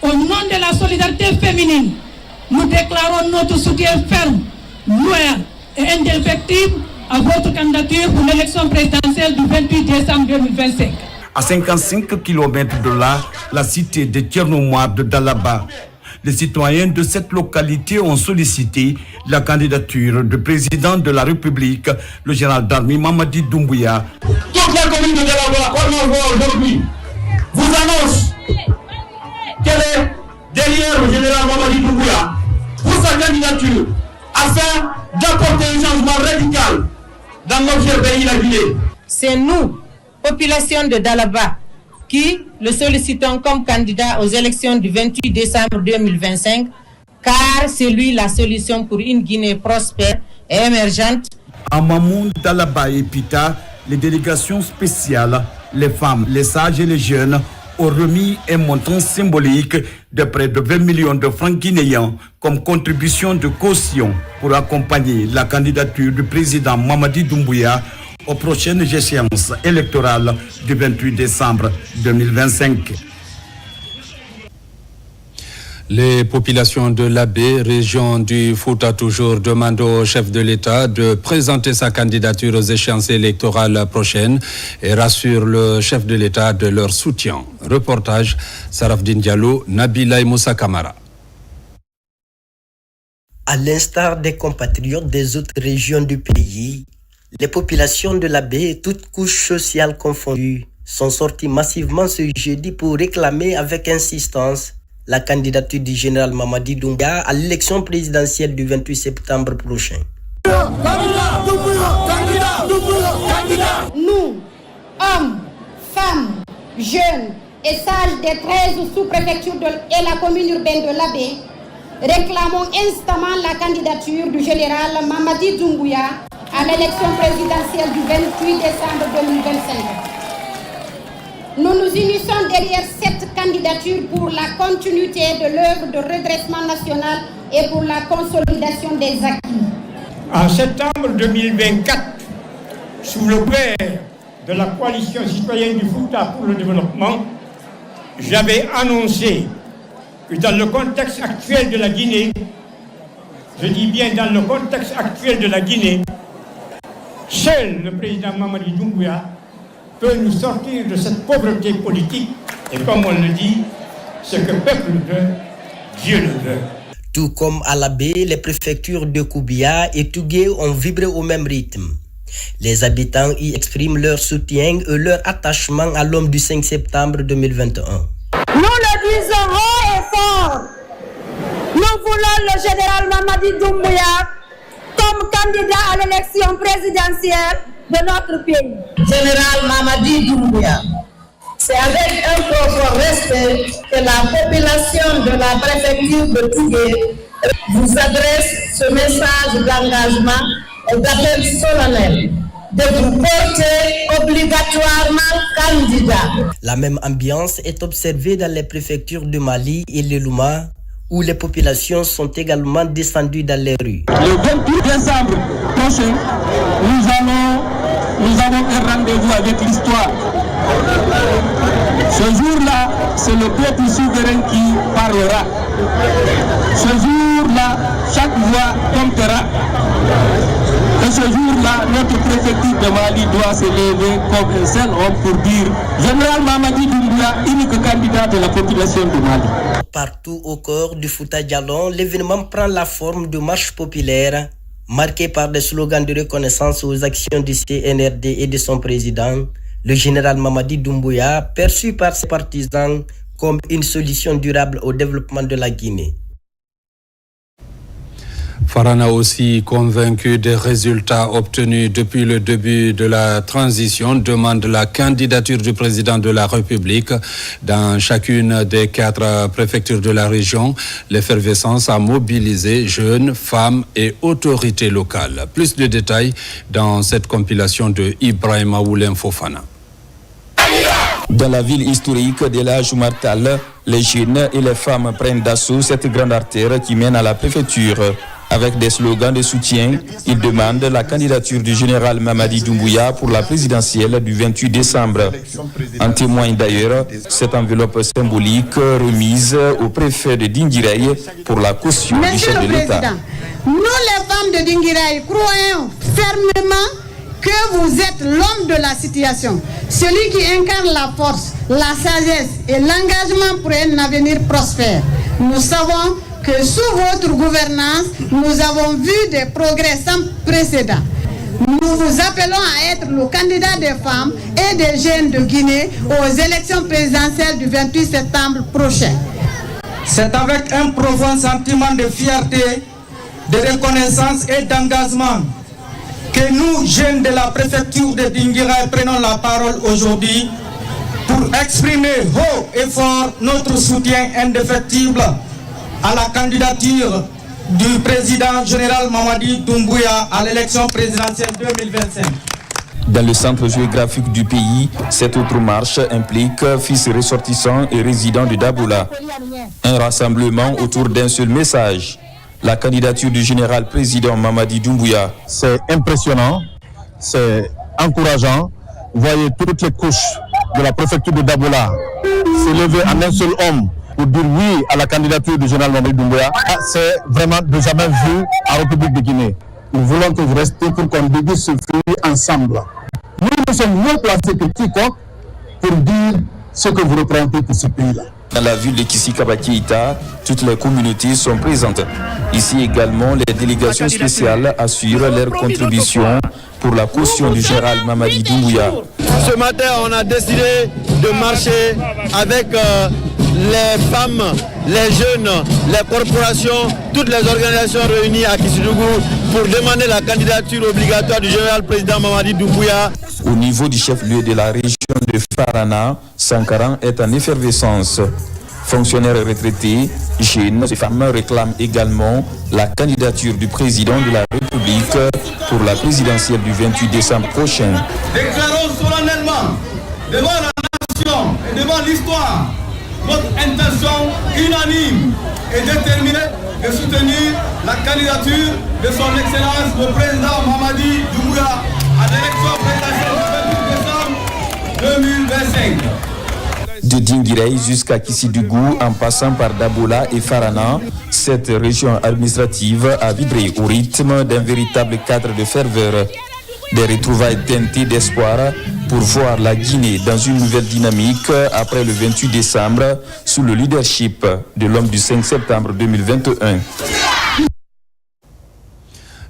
au nom de la solidarité féminine, nous déclarons notre soutien ferme, loyal et indéfectible à votre candidature pour l'élection présidentielle du 28 décembre 2025.
À 55 km de là, la cité de Tchernomoir de Dalaba. Les citoyens de cette localité ont sollicité la candidature du président de la République, le général d'armée Mamadi Doumbouya.
Toute la commune de Dalaba, comme on voit aujourd'hui, vous annonce qu'elle est derrière le général Mamadi Doumbouya pour sa candidature afin d'apporter un changement radical dans notre pays, la Guinée.
C'est nous, population de Dalaba, qui le sollicitons comme candidat aux élections du 28 décembre 2025, car c'est lui la solution pour une Guinée prospère et émergente.
À Mamou, Dalaba et Pita, les délégations spéciales, les femmes, les sages et les jeunes ont remis un montant symbolique de près de 20 millions de francs guinéens comme contribution de caution pour accompagner la candidature du président Mamadi Doumbouya aux prochaines échéances électorales du 28 décembre 2025.
Les populations de l'Abbé, région du Fouta toujours, demandent au chef de l'État de présenter sa candidature aux échéances électorales prochaines et rassurent le chef de l'État de leur soutien. Reportage Sarafdin Diallo, Nabila Moussa Kamara.
À l'instar des compatriotes des autres régions du pays, les populations de l'Abbé, toutes couches sociales confondues, sont sorties massivement ce jeudi pour réclamer avec insistance la candidature du général Mamadi Doumbouya à l'élection présidentielle du 28 septembre prochain.
Nous, hommes, femmes, jeunes et sages des 13 sous-préfectures et la commune urbaine de l'Abbé, réclamons instamment la candidature du général Mamadi Doumbouya à l'élection présidentielle du 28 décembre 2025. Nous nous unissons derrière cette candidature pour la continuité de l'œuvre de redressement national et pour la consolidation des acquis.
En septembre 2024, sous le père de la coalition citoyenne du Fouta pour le développement, j'avais annoncé que dans le contexte actuel de la Guinée, je dis bien dans le contexte actuel de la Guinée, seul le président Mamadi Doumbouya peut nous sortir de cette pauvreté politique. Et comme on le dit, ce que le peuple veut, Dieu le veut.
Tout comme à l'Abbé, les préfectures de Koubia et Tougué ont vibré au même rythme. Les habitants y expriment leur soutien et leur attachement à l'homme du 5 septembre 2021.
Nous le disons haut et fort. Nous voulons le général Mamadi Doumbouya comme candidat à l'élection présidentielle de notre pays.
Général Mamadi Doumbouya, c'est avec un profond respect que la population de la préfecture de Tougué vous adresse ce message d'engagement et d'appel solennel de vous porter obligatoirement candidat.
La même ambiance est observée dans les préfectures de Mali et l'Elouma, où les populations sont également descendues dans les rues.
Le 28 décembre prochain, nous avons un rendez-vous avec l'histoire. Ce jour-là, c'est le peuple souverain qui parlera. Ce jour-là, chaque voix comptera. Et ce jour-là, notre préfecture de Mali doit se lever comme un seul homme pour dire Général Mamadi Doumbouya, unique candidat de la population de Mali.
Partout au cœur du Fouta Djallon, l'événement prend la forme de marche populaire, marquée par des slogans de reconnaissance aux actions du CNRD et de son président, Le général Mamadi Doumbouya, perçu par ses partisans comme une solution durable au développement de la Guinée.
Farana aussi, convaincu des résultats obtenus depuis le début de la transition, demande la candidature du président de la République dans chacune des 4 préfectures de la région. L'effervescence a mobilisé jeunes, femmes et autorités locales. Plus de détails dans cette compilation de Ibrahima Oulem Fofana.
Dans la ville historique de la Joumartal, les jeunes et les femmes prennent d'assaut cette grande artère qui mène à la préfecture. Avec des slogans de soutien, ils demandent la candidature du général Mamadi Doumbouya pour la présidentielle du 28 décembre. En témoigne d'ailleurs cette enveloppe symbolique remise au préfet de Dinguiraye pour la caution du chef de l'État.
Nous les femmes de Dinguiraye croyons fermement que vous êtes l'homme de la situation, celui qui incarne la force, la sagesse et l'engagement pour un avenir prospère. Nous savons que sous votre gouvernance, nous avons vu des progrès sans précédent. Nous vous appelons à être le candidat des femmes et des jeunes de Guinée aux élections présidentielles du 28 septembre prochain.
C'est avec un profond sentiment de fierté, de reconnaissance et d'engagement que nous, jeunes de la préfecture de Dinguiraye, prenons la parole aujourd'hui pour exprimer haut et fort notre soutien indéfectible à la candidature du président général Mamadi Doumbouya à l'élection présidentielle 2025.
Dans le centre géographique du pays, cette autre marche implique fils ressortissants et résidents de Daboula. Un rassemblement autour d'un seul message, la candidature du général président Mamadi Doumbouya.
C'est impressionnant, c'est encourageant. Vous voyez toutes les couches de la préfecture de Daboula s'élever en un seul homme pour dire oui à la candidature du général Mamadi Doumbouya. C'est vraiment de jamais vu en République de Guinée. Nous voulons que vous restiez pour qu'on déguste ce fruit ensemble. Nous sommes mieux placés que quiconque pour dire ce que vous représentez pour ce pays-là.
Dans la ville de Kissi-Kaba-Keïta, toutes les communautés sont présentes. Ici également, les délégations spéciales assurent leur contribution pour la caution du général Mamadi Doumbouya.
Ce matin, on a décidé de marcher avec les femmes, les jeunes, les corporations, toutes les organisations réunies à Kissi-Dougou pour demander la candidature obligatoire du général président Mamadi Doumbouya.
Au niveau du chef-lieu de la région de Farana, Sankaran est en effervescence. Fonctionnaires retraités, jeunes et femmes réclament également la candidature du président de la République pour la présidentielle du 28 décembre prochain.
Déclarons solennellement devant la nation et devant l'histoire notre intention unanime et déterminée de soutenir la candidature de son Excellence le président Mamadi Doumbouya à l'élection présidentielle du 28 décembre 2025.
De Dinguiraye jusqu'à Kissi-Dougou, en passant par Daboula et Farana, cette région administrative a vibré au rythme d'un véritable cadre de ferveur. Des retrouvailles teintées d'espoir pour voir la Guinée dans une nouvelle dynamique après le 28 décembre sous le leadership de l'homme du 5 septembre 2021.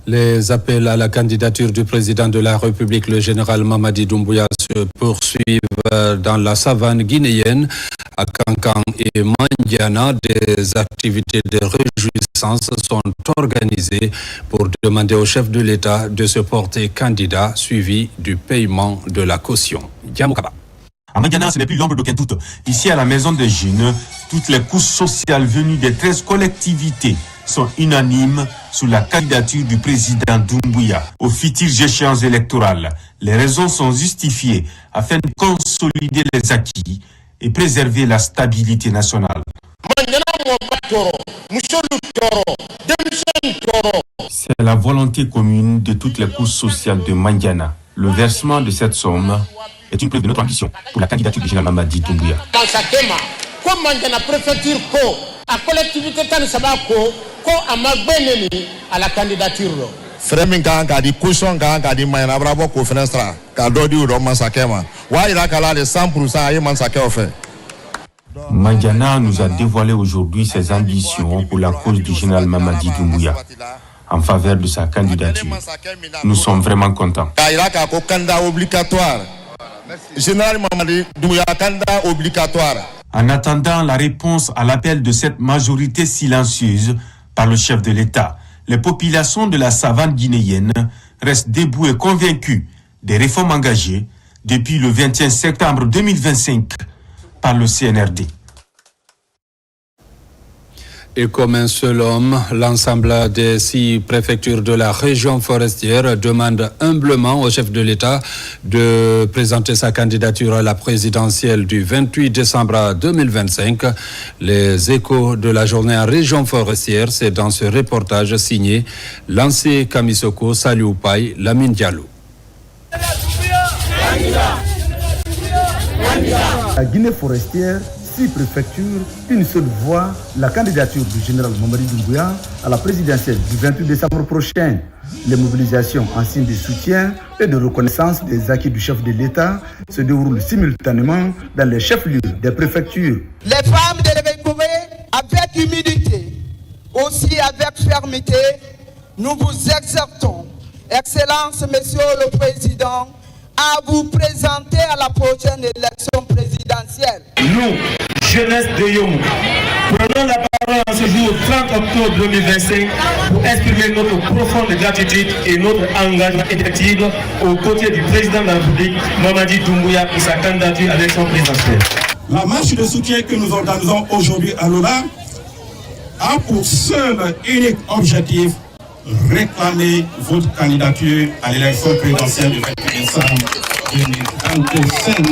Les appels à la candidature du président de la République, le général Mamadi Doumbouya, se poursuivent dans la savane guinéenne. À Kankan et Mandiana, des activités de réjouissance sont organisées pour demander au chef de l'État de se porter candidat, suivi du paiement de la caution. Diamoukaba.
À Mandiana, ce n'est plus l'ombre d'aucun doute. Ici, à la Maison des Jeunes, toutes les couches sociales venues des 13 collectivités sont unanimes sous la candidature du président Doumbouya aux futures échéances électorales. Les raisons sont justifiées afin de consolider les acquis et préserver la stabilité nationale. C'est la volonté commune de toutes les couches sociales de Mandiana. Le versement de cette somme est une preuve de notre ambition pour la candidature du général Mamadi Doumbouya.
Comme Mandiana préfecture à collectivité tan sabako ko amagbeneni à la candidature.
Frémin kan ka di caution kan ka di mayna bravo ko fenestra ka do di do mansakema wa ira kala de 100% ay mansake fait.
Mandiana nous a dévoilé aujourd'hui ses ambitions pour la cause du général Mamadi Doumbouya en faveur de sa candidature. Nous sommes vraiment contents.
Ka ira ka ko candidat obligatoire Général Mamadi Doumbouya, candidat obligatoire.
En attendant la réponse à l'appel de cette majorité silencieuse par le chef de l'État, les populations de la savane guinéenne restent debout et convaincues des réformes engagées depuis le 21 septembre 2025 par le CNRD.
Et comme un seul homme, l'ensemble des 6 préfectures de la région forestière demande humblement au chef de l'État de présenter sa candidature à la présidentielle du 28 décembre 2025. Les échos de la journée en région forestière, c'est dans ce reportage signé Lancé Kamisoko, Saliou Paye, Lamine Diallo.
La Guinée forestière, 6 préfectures, une seule voix, la candidature du général Mamadi Doumbouya à la présidentielle du 28 décembre prochain. Les mobilisations en signe de soutien et de reconnaissance des acquis du chef de l'État se déroulent simultanément dans les chefs-lieux des préfectures.
Les femmes de l'éveil avec humilité, aussi avec fermeté, nous vous exhortons, Excellence, Monsieur le Président, à vous présenter à la prochaine élection présidentielle.
Nous, jeunesse de Yomou, prenons la parole en ce jour 30 octobre 2025 pour exprimer notre profonde gratitude et notre engagement effectif aux côtés du président de la République, Mamadi Doumbouya, pour sa candidature à l'élection présidentielle.
La marche de soutien que nous organisons aujourd'hui à Lola a pour seul et unique objectif réclamer votre candidature à l'élection présidentielle du 28 décembre 2025.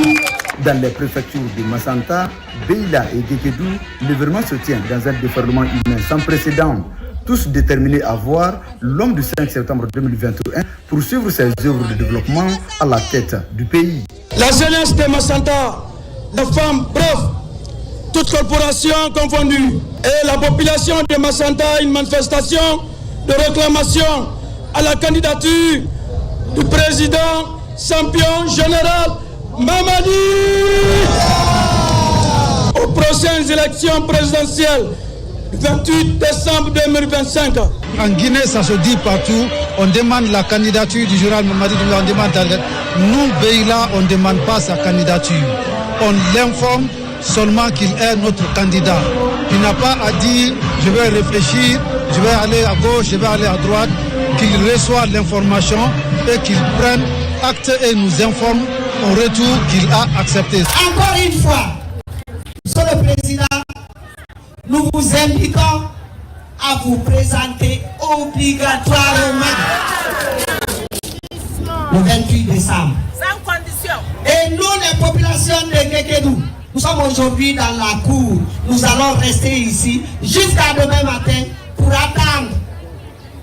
Dans les préfectures de Massanta, Beila et Gekedou, l'événement se tient dans un déferlement humain sans précédent. Tous déterminés à voir l'homme du 5 septembre 2021 poursuivre ses œuvres de développement à la tête du pays.
La jeunesse de Massanta, les femmes, bref, toutes corporations confondues, et la population de Massanta, une manifestation de réclamation à la candidature du président champion général Mamadi aux prochaines élections présidentielles du 28 décembre 2025.
En Guinée, ça se dit partout, on demande la candidature du général Mamadi Doumbouya, on demande nous, Beila, on ne demande pas sa candidature. On l'informe seulement qu'il est notre candidat. Il n'a pas à dire je vais réfléchir, je vais aller à gauche, je vais aller à droite, qu'il reçoit l'information et qu'il prenne acte et nous informe au retour qu'il a accepté.
Encore une fois, Monsieur le Président, nous vous invitons à vous présenter obligatoirement le 28 décembre. Sans condition. Et nous, les populations de Gekedou, nous sommes aujourd'hui dans la cour. Nous allons rester ici jusqu'à demain matin pour attendre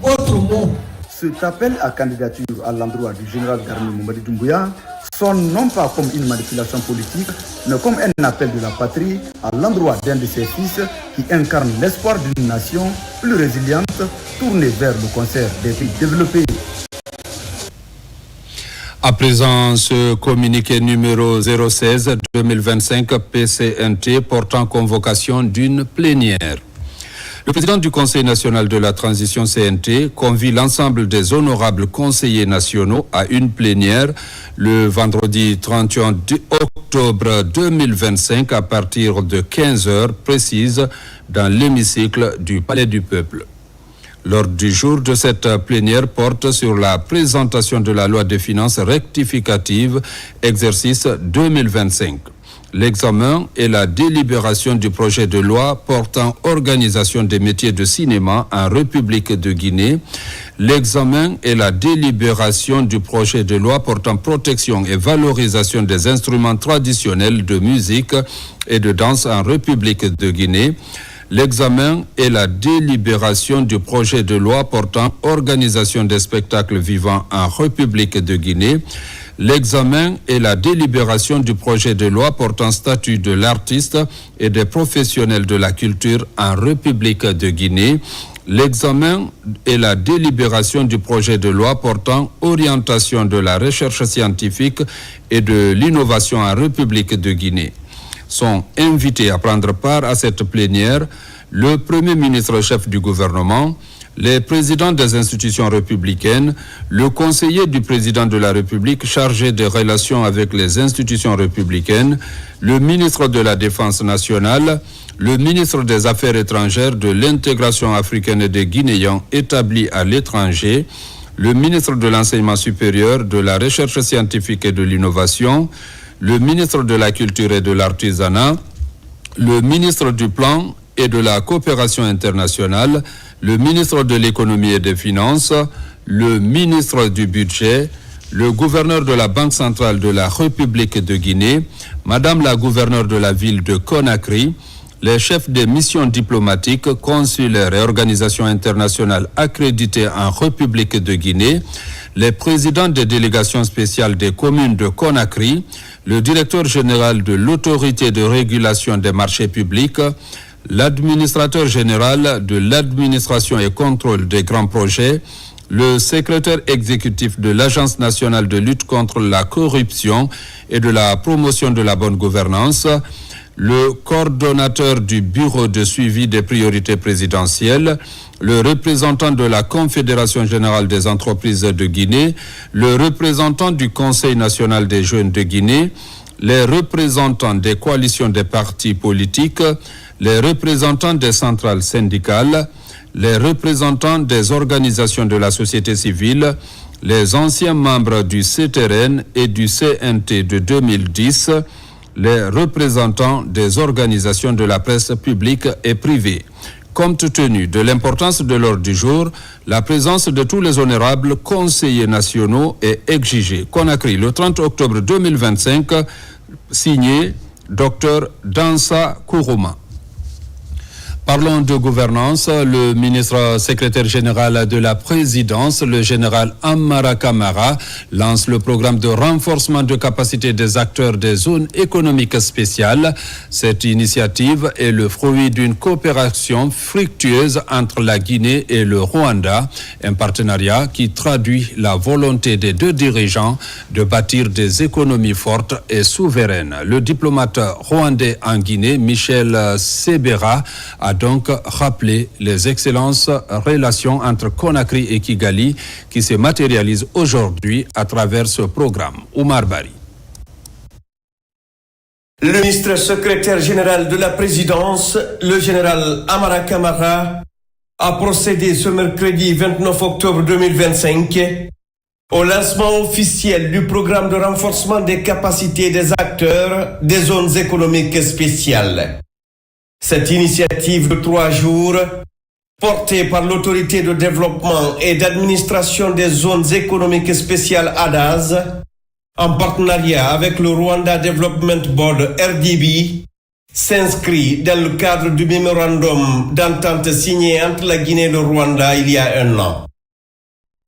votre mot.
Cet appel à candidature à l'endroit du général d'armée Mamadi Doumbouya sonne non pas comme une manipulation politique, mais comme un appel de la patrie à l'endroit d'un de ses fils qui incarne l'espoir d'une nation plus résiliente, tournée vers le concert des pays développés.
À présent, ce communiqué numéro 016-2025 PCNT portant convocation d'une plénière. Le président du Conseil national de la transition CNT convie l'ensemble des honorables conseillers nationaux à une plénière le vendredi 31 octobre 2025 à partir de 15h précise dans l'hémicycle du Palais du Peuple. L'ordre du jour de cette plénière porte sur la présentation de la loi des finances rectificative exercice 2025. L'examen et la délibération du projet de loi portant organisation des métiers de cinéma en République de Guinée, l'examen et la délibération du projet de loi portant protection et valorisation des instruments traditionnels de musique et de danse en République de Guinée, l'examen et la délibération du projet de loi portant organisation des spectacles vivants en République de Guinée, l'examen et la délibération du projet de loi portant statut de l'artiste et des professionnels de la culture en République de Guinée, l'examen et la délibération du projet de loi portant orientation de la recherche scientifique et de l'innovation en République de Guinée. Sont invités à prendre part à cette plénière le Premier ministre chef du gouvernement, les présidents des institutions républicaines, le conseiller du président de la République chargé des relations avec les institutions républicaines, le ministre de la Défense nationale, le ministre des Affaires étrangères, de l'intégration africaine et des Guinéens établis à l'étranger, le ministre de l'Enseignement supérieur, de la Recherche scientifique et de l'Innovation, le ministre de la Culture et de l'Artisanat, le ministre du Plan et de la Coopération internationale, le ministre de l'Économie et des Finances, le ministre du Budget, le gouverneur de la Banque centrale de la République de Guinée, Madame la gouverneure de la ville de Conakry, les chefs des missions diplomatiques, consulaires et organisations internationales accréditées en République de Guinée, les présidents des délégations spéciales des communes de Conakry, le directeur général de l'autorité de régulation des marchés publics, l'administrateur général de l'administration et contrôle des grands projets, le secrétaire exécutif de l'Agence nationale de lutte contre la corruption et de la promotion de la bonne gouvernance, le coordonnateur du bureau de suivi des priorités présidentielles, le représentant de la Confédération générale des entreprises de Guinée, le représentant du Conseil national des jeunes de Guinée, les représentants des coalitions des partis politiques, les représentants des centrales syndicales, les représentants des organisations de la société civile, les anciens membres du CTRN et du CNT de 2010, les représentants des organisations de la presse publique et privée. Compte tenu de l'importance de l'ordre du jour, la présence de tous les honorables conseillers nationaux est exigée. Conakry, le 30 octobre 2025, signé Dr Dansa Kourouma. Parlons de gouvernance. Le ministre secrétaire général de la présidence, le général Amara Kamara, lance le programme de renforcement de capacité des acteurs des zones économiques spéciales. Cette initiative est le fruit d'une coopération fructueuse entre la Guinée et le Rwanda, un partenariat qui traduit la volonté des deux dirigeants de bâtir des économies fortes et souveraines. Le diplomate rwandais en Guinée, Michel Sebera, a donc rappelé les excellentes relations entre Conakry et Kigali qui se matérialisent aujourd'hui à travers ce programme. Oumar Bari.
Le ministre secrétaire général de la présidence, le général Amara Kamara, a procédé ce mercredi 29 octobre 2025 au lancement officiel du programme de renforcement des capacités des acteurs des zones économiques spéciales. Cette initiative de 3 jours, portée par l'autorité de développement et d'administration des zones économiques spéciales ADAZ, en partenariat avec le Rwanda Development Board RDB, s'inscrit dans le cadre du mémorandum d'entente signé entre la Guinée et le Rwanda il y a 1 an.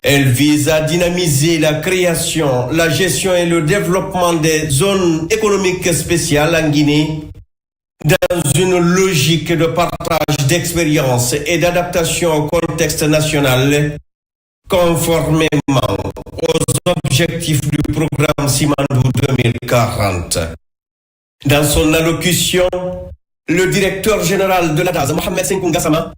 Elle vise à dynamiser la création, la gestion et le développement des zones économiques spéciales en Guinée dans une logique de partage d'expériences et d'adaptation au contexte national, conformément aux objectifs du programme Simandou 2040. Dans son allocution, le directeur général de l'ADAZ, Mohamed Senkou Gassama,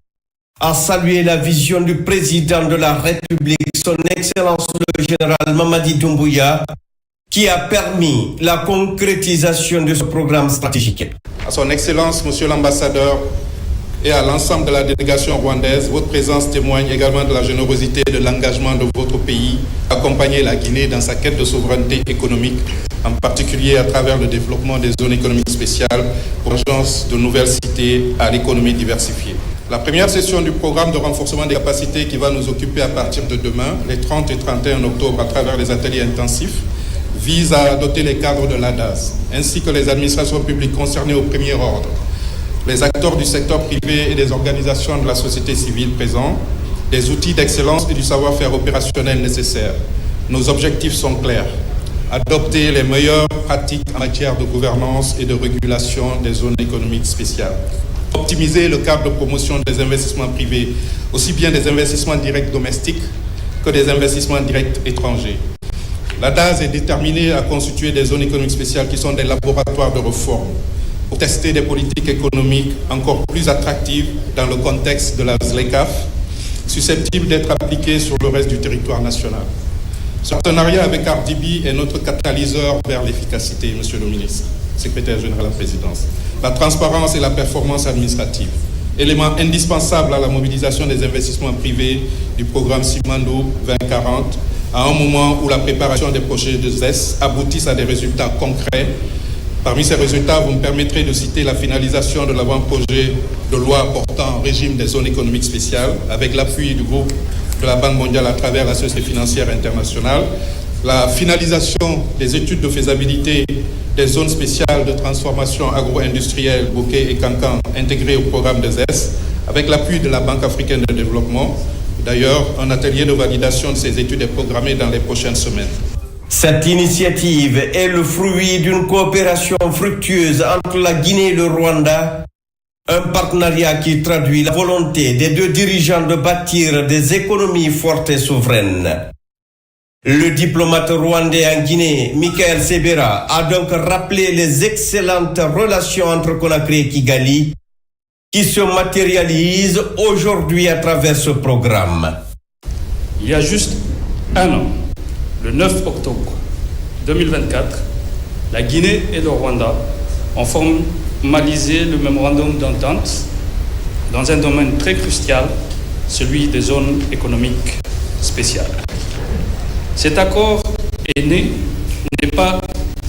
a salué la vision du président de la République, son Excellence le général Mamadi Doumbouya, qui a permis la concrétisation de ce programme stratégique.
À son Excellence, Monsieur l'Ambassadeur, et à l'ensemble de la délégation rwandaise, votre présence témoigne également de la générosité et de l'engagement de votre pays à accompagner la Guinée dans sa quête de souveraineté économique, en particulier à travers le développement des zones économiques spéciales pour l'agence de nouvelles cités à l'économie diversifiée. La première session du programme de renforcement des capacités qui va nous occuper à partir de demain, les 30 et 31 octobre, à travers les ateliers intensifs, vise à doter les cadres de l'ADAZ, ainsi que les administrations publiques concernées au premier ordre, les acteurs du secteur privé et des organisations de la société civile présents, des outils d'excellence et du savoir-faire opérationnel nécessaires. Nos objectifs sont clairs. Adopter les meilleures pratiques en matière de gouvernance et de régulation des zones économiques spéciales. Optimiser le cadre de promotion des investissements privés, aussi bien des investissements directs domestiques que des investissements directs étrangers. La DAZ est déterminée à constituer des zones économiques spéciales qui sont des laboratoires de réforme pour tester des politiques économiques encore plus attractives dans le contexte de la ZLECAF, susceptibles d'être appliquées sur le reste du territoire national. Ce partenariat avec RDB est notre catalyseur vers l'efficacité, Monsieur le ministre, secrétaire général de la présidence. La transparence et la performance administrative, élément indispensable à la mobilisation des investissements privés du programme Simandou 2040, à un moment où la préparation des projets de ZES aboutissent à des résultats concrets. Parmi ces résultats, vous me permettrez de citer la finalisation de l'avant-projet de loi portant régime des zones économiques spéciales, avec l'appui du groupe de la Banque mondiale à travers la Société financière internationale, la finalisation des études de faisabilité des zones spéciales de transformation agro-industrielle Bokeh et Kankan intégrées au programme de ZES, avec l'appui de la Banque africaine de développement. D'ailleurs, un atelier de validation de ces études est programmé dans les prochaines semaines.
Cette initiative est le fruit d'une coopération fructueuse entre la Guinée et le Rwanda, un partenariat qui traduit la volonté des deux dirigeants de bâtir des économies fortes et souveraines. Le diplomate rwandais en Guinée, Michael Sebera, a donc rappelé les excellentes relations entre Conakry et Kigali qui se matérialisent aujourd'hui à travers ce programme.
Il y a juste un an, le 9 octobre 2024, la Guinée et le Rwanda ont formalisé le mémorandum d'entente dans un domaine très crucial, celui des zones économiques spéciales. Cet accord n'est pas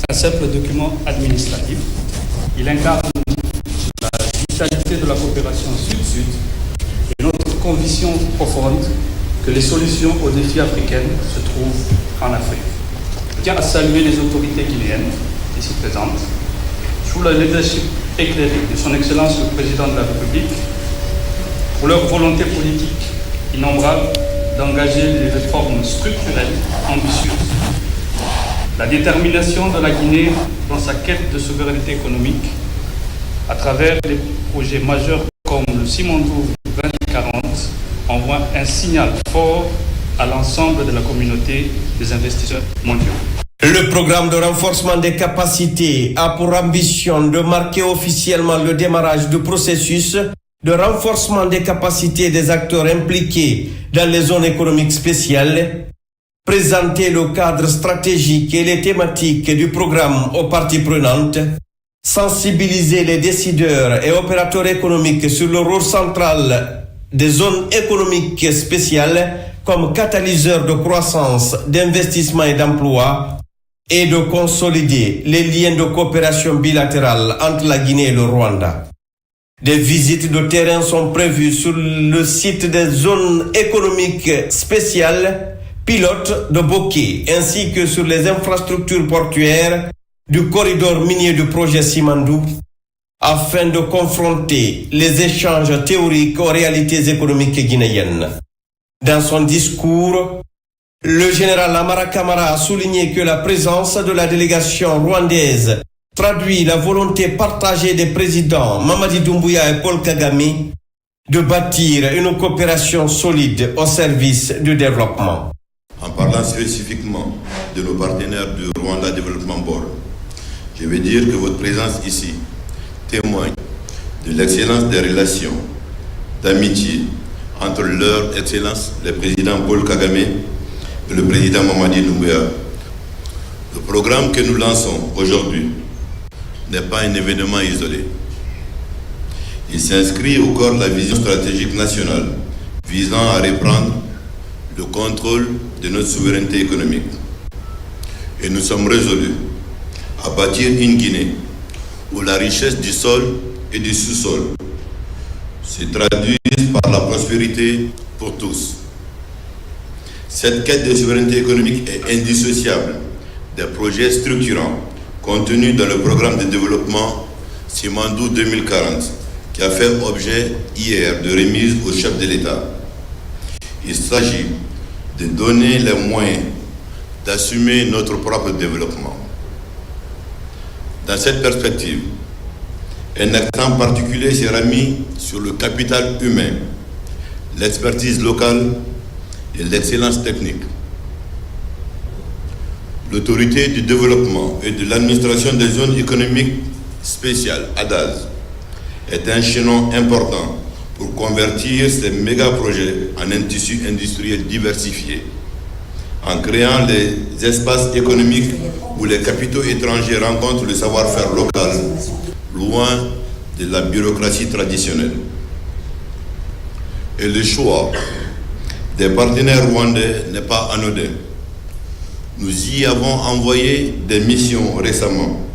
un simple document administratif. Il incarne la vitalité de la coopération sud-sud et notre conviction profonde que les solutions aux défis africains se trouvent en Afrique. Je tiens à saluer les autorités guinéennes ici présentes, sous le leadership éclairé de son Excellence le Président de la République, pour leur volonté politique innombrable d'engager les réformes structurelles ambitieuses. La détermination de la Guinée dans sa quête de souveraineté économique à travers les projets majeurs comme le Simandou 2040 envoie un signal fort à l'ensemble de la communauté des investisseurs mondiaux.
Le programme de renforcement des capacités a pour ambition de marquer officiellement le démarrage du processus de renforcement des capacités des acteurs impliqués dans les zones économiques spéciales, présenter le cadre stratégique et les thématiques du programme aux parties prenantes, sensibiliser les décideurs et opérateurs économiques sur le rôle central des zones économiques spéciales comme catalyseur de croissance, d'investissement et d'emploi, et de consolider les liens de coopération bilatérale entre la Guinée et le Rwanda. Des visites de terrain sont prévues sur le site des zones économiques spéciales pilotes de Bokeh, ainsi que sur les infrastructures portuaires du corridor minier du projet Simandou, afin de confronter les échanges théoriques aux réalités économiques guinéennes. Dans son discours, le général Amara Kamara a souligné que la présence de la délégation rwandaise traduit la volonté partagée des présidents Mamadi Doumbouya et Paul Kagame de bâtir une coopération solide au service du développement.
En parlant spécifiquement de nos partenaires du Rwanda Development Board, je veux dire que votre présence ici témoigne de l'excellence des relations d'amitié entre leur Excellence, le président Paul Kagame et le président Mamadi Doumbouya. Le programme que nous lançons aujourd'hui n'est pas un événement isolé. Il s'inscrit au cœur de la vision stratégique nationale visant à reprendre le contrôle de notre souveraineté économique. Et nous sommes résolus à bâtir une Guinée où la richesse du sol et du sous-sol se traduisent par la prospérité pour tous. Cette quête de souveraineté économique est indissociable des projets structurants contenus dans le programme de développement Simandou 2040, qui a fait objet hier de remise au chef de l'État. Il s'agit de donner les moyens d'assumer notre propre développement. Dans cette perspective, un accent particulier sera mis sur le capital humain, l'expertise locale et l'excellence technique. L'autorité du développement et de l'administration des zones économiques spéciales, ADAZ, est un chaînon important pour convertir ces méga-projets en un tissu industriel diversifié, en créant les espaces économiques où les capitaux étrangers rencontrent le savoir-faire local, loin de la bureaucratie traditionnelle. Et le choix des partenaires rwandais n'est pas anodin. Nous y avons envoyé des missions récemment.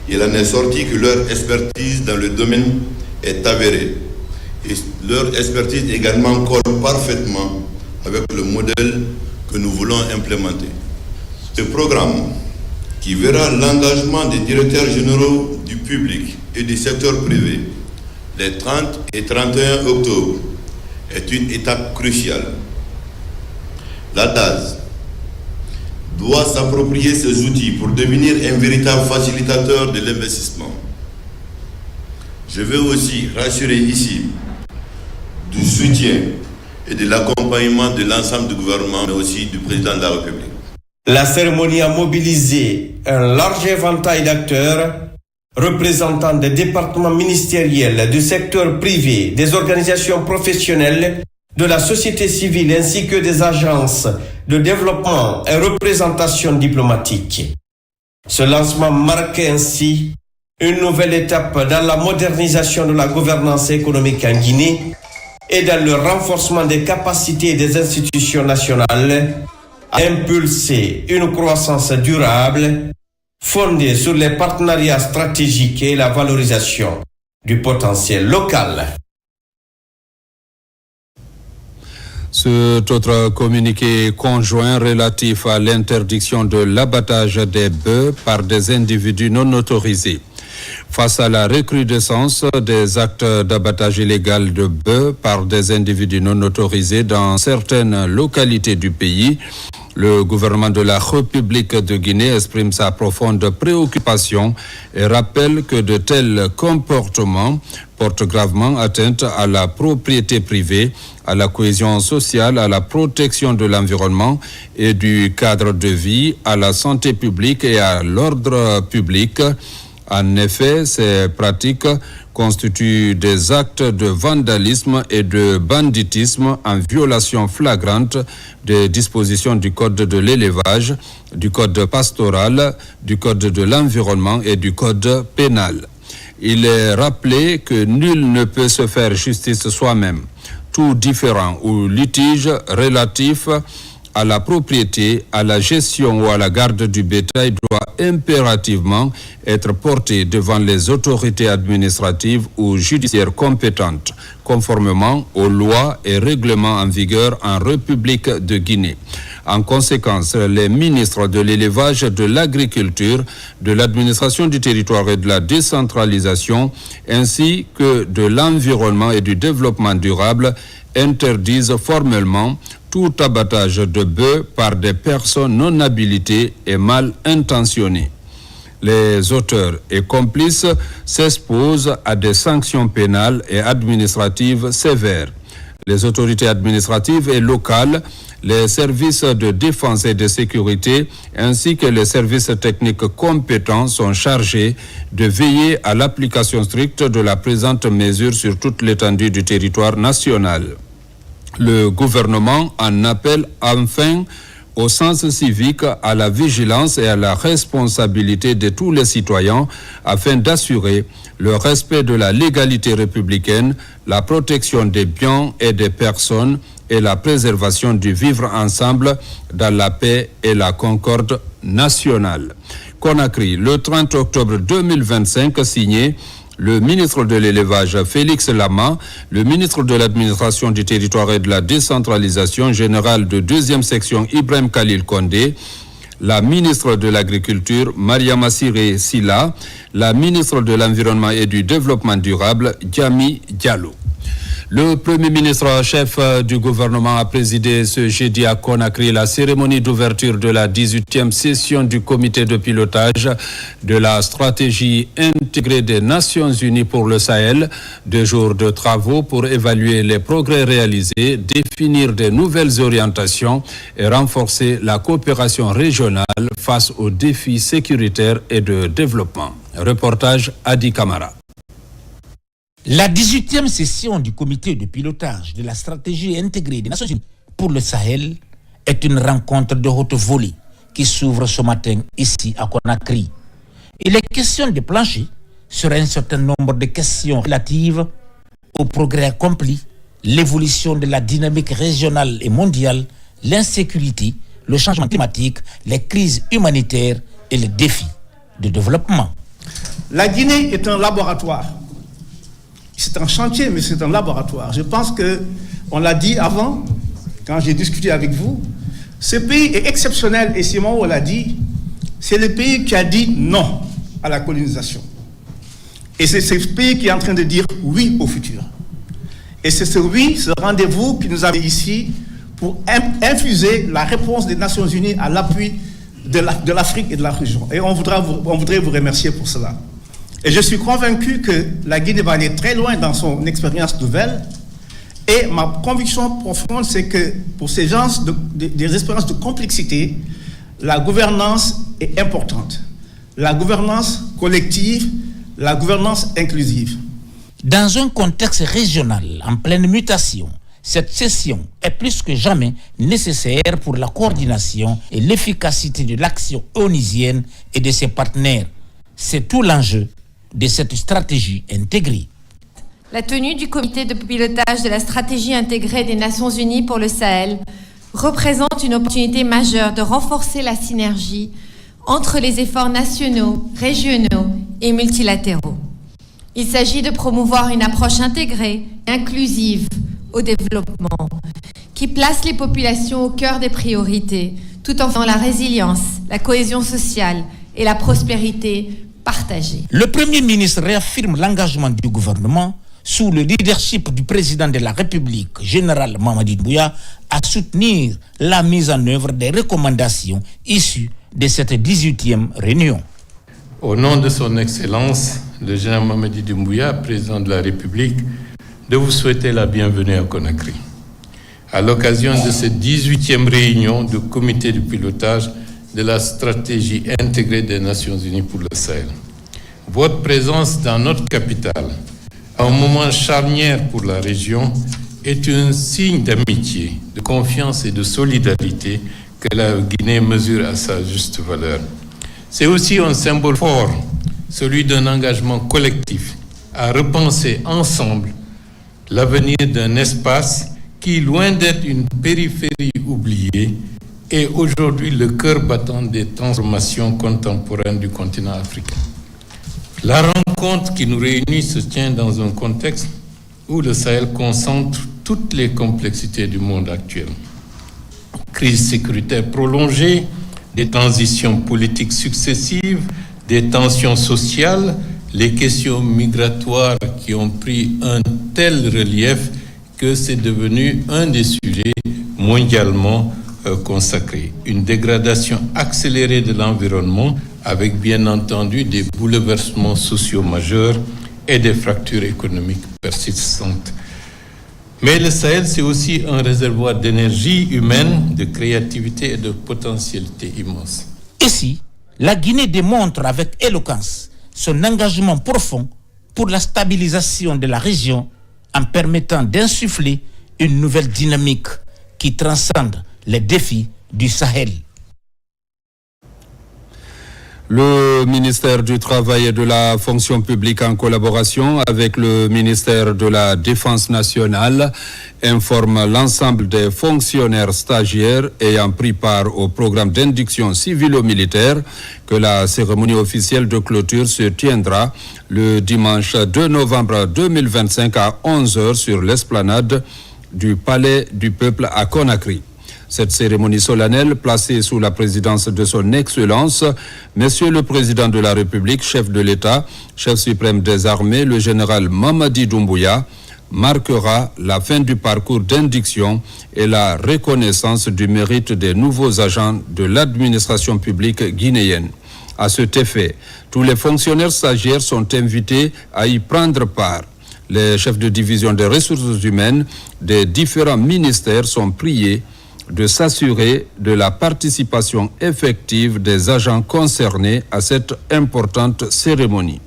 Il en est sorti que leur expertise dans le domaine est avérée. Et leur expertise également colle parfaitement avec le modèle que nous voulons implémenter. Ce programme, qui verra l'engagement des directeurs généraux du public et du secteur privé les 30 et 31 octobre, est une étape cruciale. La DAS doit s'approprier ces outils pour devenir un véritable facilitateur de l'investissement. Je veux aussi rassurer ici du soutien et de l'accompagnement de l'ensemble du gouvernement, mais aussi du président de la République.
La cérémonie a mobilisé un large éventail d'acteurs représentant des départements ministériels, du secteur privé, des organisations professionnelles, de la société civile ainsi que des agences de développement et représentation diplomatique. Ce lancement marque ainsi une nouvelle étape dans la modernisation de la gouvernance économique en Guinée et dans le renforcement des capacités des institutions nationales à impulser une croissance durable fondée sur les partenariats stratégiques et la valorisation du potentiel local.
Cet autre communiqué conjoint relatif à l'interdiction de l'abattage des bœufs par des individus non autorisés. Face à la recrudescence des actes d'abattage illégal de bœufs par des individus non autorisés dans certaines localités du pays, le gouvernement de la République de Guinée exprime sa profonde préoccupation et rappelle que de tels comportements portent gravement atteinte à la propriété privée, à la cohésion sociale, à la protection de l'environnement et du cadre de vie, à la santé publique et à l'ordre public. En effet, ces pratiques constituent des actes de vandalisme et de banditisme en violation flagrante des dispositions du Code de l'élevage, du Code pastoral, du Code de l'environnement et du Code pénal. Il est rappelé que nul ne peut se faire justice soi-même. Tout différend ou litige relatif à la propriété, à la gestion ou à la garde du bétail doit impérativement être porté devant les autorités administratives ou judiciaires compétentes, conformément aux lois et règlements en vigueur en République de Guinée. En conséquence, les ministres de l'élevage, de l'agriculture, de l'administration du territoire et de la décentralisation, ainsi que de l'environnement et du développement durable, interdisent formellement tout abattage de bœufs par des personnes non habilitées et mal intentionnées. Les auteurs et complices s'exposent à des sanctions pénales et administratives sévères. Les autorités administratives et locales, les services de défense et de sécurité, ainsi que les services techniques compétents sont chargés de veiller à l'application stricte de la présente mesure sur toute l'étendue du territoire national. Le gouvernement en appelle enfin au sens civique, à la vigilance et à la responsabilité de tous les citoyens afin d'assurer le respect de la légalité républicaine, la protection des biens et des personnes et la préservation du vivre ensemble dans la paix et la concorde nationale. Conakry, le 30 octobre 2025, signé le ministre de l'élevage Félix Lama, le ministre de l'administration du territoire et de la décentralisation générale de 2e section Ibrahim Khalil Condé, la ministre de l'agriculture Mariama Siré Silla, la ministre de l'environnement et du développement durable Diami Diallo. Le Premier ministre chef du gouvernement a présidé ce jeudi à Conakry la cérémonie d'ouverture de la 18e session du comité de pilotage de la stratégie intégrée des Nations Unies pour le Sahel. 2 jours de travaux pour évaluer les progrès réalisés, définir de nouvelles orientations et renforcer la coopération régionale face aux défis sécuritaires et de développement. Reportage Adi Kamara.
La 18e session du comité de pilotage de la stratégie intégrée des Nations Unies pour le Sahel est une rencontre de haute volée qui s'ouvre ce matin ici à Conakry. Et les questions de plancher seraient un certain nombre de questions relatives au progrès accompli, l'évolution de la dynamique régionale et mondiale, l'insécurité, le changement climatique, les crises humanitaires et les défis de développement.
La Guinée est un laboratoire. C'est un chantier, mais c'est un laboratoire. Je pense qu'on l'a dit avant, quand j'ai discuté avec vous, ce pays est exceptionnel, et Simon l'a dit, c'est le pays qui a dit non à la colonisation. Et c'est ce pays qui est en train de dire oui au futur. Et c'est ce oui, ce rendez-vous qui nous a ici pour infuser la réponse des Nations Unies à l'appui de l'Afrique et de la région. Et on voudrait vous remercier pour cela. Et je suis convaincu que la Guinée va aller très loin dans son expérience nouvelle. Et ma conviction profonde, c'est que pour ces gens, des expériences de complexité, la gouvernance est importante. La gouvernance collective, la gouvernance inclusive.
Dans un contexte régional en pleine mutation, cette session est plus que jamais nécessaire pour la coordination et l'efficacité de l'action onusienne et de ses partenaires. C'est tout l'enjeu de cette stratégie intégrée.
La tenue du comité de pilotage de la stratégie intégrée des Nations Unies pour le Sahel représente une opportunité majeure de renforcer la synergie entre les efforts nationaux, régionaux et multilatéraux. Il s'agit de promouvoir une approche intégrée et inclusive au développement qui place les populations au cœur des priorités tout en faisant la résilience, la cohésion sociale et la prospérité partagée.
Le Premier ministre réaffirme l'engagement du gouvernement sous le leadership du président de la République, général Mamadi Doumbouya, à soutenir la mise en œuvre des recommandations issues de cette 18e réunion.
Au nom de son Excellence, le général Mamadi Doumbouya, président de la République, de vous souhaiter la bienvenue à Conakry. À l'occasion de cette 18e réunion du comité de pilotage de la stratégie intégrée des Nations Unies pour le Sahel. Votre présence dans notre capitale, à un moment charnière pour la région, est un signe d'amitié, de confiance et de solidarité que la Guinée mesure à sa juste valeur. C'est aussi un symbole fort, celui d'un engagement collectif à repenser ensemble l'avenir d'un espace qui, loin d'être une périphérie oubliée, est aujourd'hui le cœur battant des transformations contemporaines du continent africain. La rencontre qui nous réunit se tient dans un contexte où le Sahel concentre toutes les complexités du monde actuel. Crise sécuritaire prolongée, des transitions politiques successives, des tensions sociales, les questions migratoires qui ont pris un tel relief que c'est devenu un des sujets mondialement consacrés. Une dégradation accélérée de l'environnement avec bien entendu des bouleversements sociaux majeurs et des fractures économiques persistantes. Mais le Sahel, c'est aussi un réservoir d'énergie humaine, de créativité et de potentialité immense.
Ici, la Guinée démontre avec éloquence son engagement profond pour la stabilisation de la région en permettant d'insuffler une nouvelle dynamique qui transcende les défis du Sahel.
Le ministère du Travail et de la Fonction publique, en collaboration avec le ministère de la Défense nationale, informe l'ensemble des fonctionnaires stagiaires ayant pris part au programme d'induction civilo-militaire que la cérémonie officielle de clôture se tiendra le dimanche 2 novembre 2025 à 11h sur l'esplanade du Palais du Peuple à Conakry. Cette cérémonie solennelle, placée sous la présidence de son Excellence, Monsieur le Président de la République, chef de l'État, chef suprême des armées, le général Mamadi Doumbouya, marquera la fin du parcours d'induction et la reconnaissance du mérite des nouveaux agents de l'administration publique guinéenne. À cet effet, tous les fonctionnaires stagiaires sont invités à y prendre part. Les chefs de division des ressources humaines des différents ministères sont priés de s'assurer de la participation effective des agents concernés à cette importante cérémonie.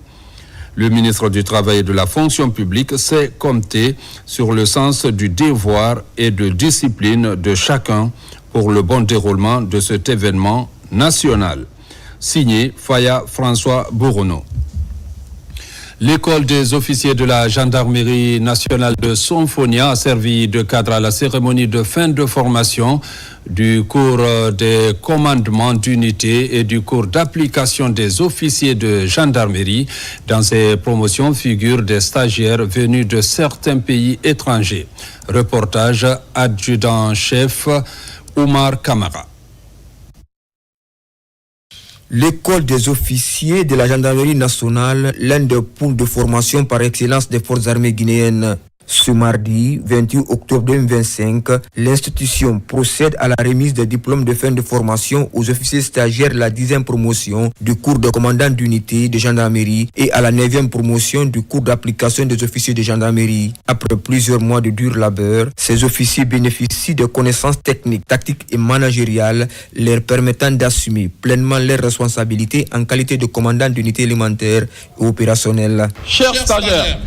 Le ministre du Travail et de la Fonction publique s'est compté sur le sens du devoir et de discipline de chacun pour le bon déroulement de cet événement national. Signé Faya François Bourreau. L'école des officiers de la gendarmerie nationale de Sonfonia a servi de cadre à la cérémonie de fin de formation du cours des commandements d'unité et du cours d'application des officiers de gendarmerie. Dans ces promotions figurent des stagiaires venus de certains pays étrangers. Reportage adjudant-chef Oumar Kamara.
L'école des officiers de la gendarmerie nationale, l'un des pôles de formation par excellence des forces armées guinéennes. Ce mardi 28 octobre 2025, l'institution procède à la remise des diplômes de fin de formation aux officiers stagiaires de la 10e promotion du cours de commandant d'unité de gendarmerie et à la 9e promotion du cours d'application des officiers de gendarmerie. Après plusieurs mois de dur labeur, ces officiers bénéficient de connaissances techniques, tactiques et managériales leur permettant d'assumer pleinement leurs responsabilités en qualité de commandant d'unité élémentaire et opérationnelle.
Chers stagiaires,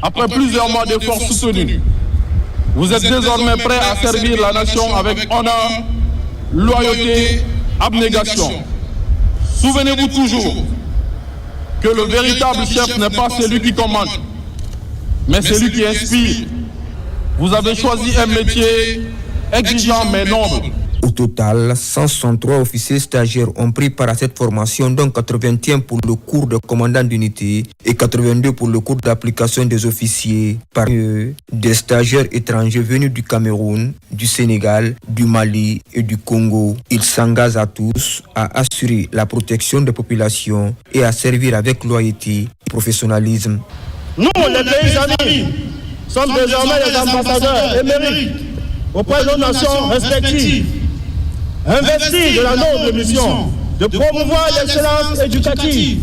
après plusieurs mois d'efforts soutenus, vous êtes désormais prêts à servir la nation avec honneur, loyauté, abnégation. Souvenez-vous toujours que le véritable chef n'est pas celui qui commande, mais celui qui inspire. Vous avez choisi un métier exigeant mais noble.
Au total, 163 officiers stagiaires ont pris part à cette formation, dont 81 pour le cours de commandant d'unité et 82 pour le cours d'application des officiers. Parmi eux, des stagiaires étrangers venus du Cameroun, du Sénégal, du Mali et du Congo. Ils s'engagent à tous à assurer la protection des populations et à servir avec loyauté et professionnalisme.
Nous, les pays amis, sommes désormais les ambassadeurs émérites auprès de nos nations respectives, investis de la noble mission de promouvoir l'excellence éducative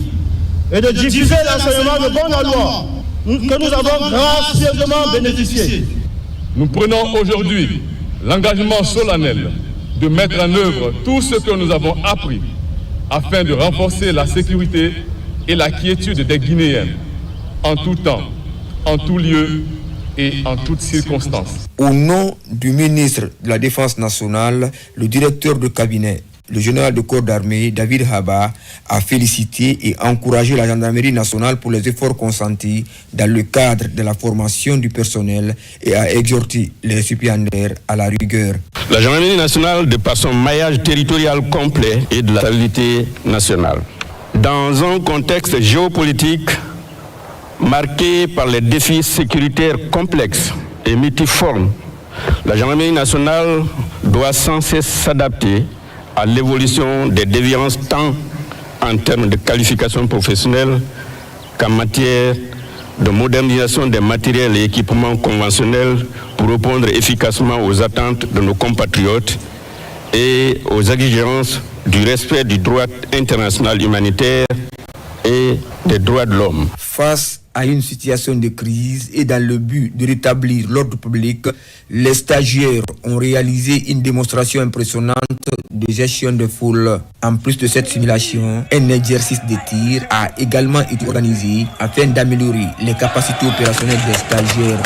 et de diffuser l'enseignement de bonne loi que nous avons gracieusement bénéficié.
Nous prenons aujourd'hui l'engagement solennel de mettre en œuvre tout ce que nous avons appris afin de renforcer la sécurité et la quiétude des Guinéens en tout temps, en tout lieu et en toutes circonstances.
Au nom du ministre de la Défense nationale, le directeur de cabinet, le général de corps d'armée, David Haba, a félicité et encouragé la gendarmerie nationale pour les efforts consentis dans le cadre de la formation du personnel et a exhorté les récipiendaires à la rigueur.
La gendarmerie nationale, de par son maillage territorial complet et de la stabilité nationale, dans un contexte géopolitique marqué par les défis sécuritaires complexes et multiformes, la gendarmerie nationale doit sans cesse s'adapter à l'évolution des déviances tant en termes de qualification professionnelle qu'en matière de modernisation des matériels et équipements conventionnels pour répondre efficacement aux attentes de nos compatriotes et aux exigences du respect du droit international humanitaire et des droits de l'homme.
Face à une situation de crise et dans le but de rétablir l'ordre public, les stagiaires ont réalisé une démonstration impressionnante de gestion de foule. En plus de cette simulation, un exercice de tir a également été organisé afin d'améliorer les capacités opérationnelles des stagiaires.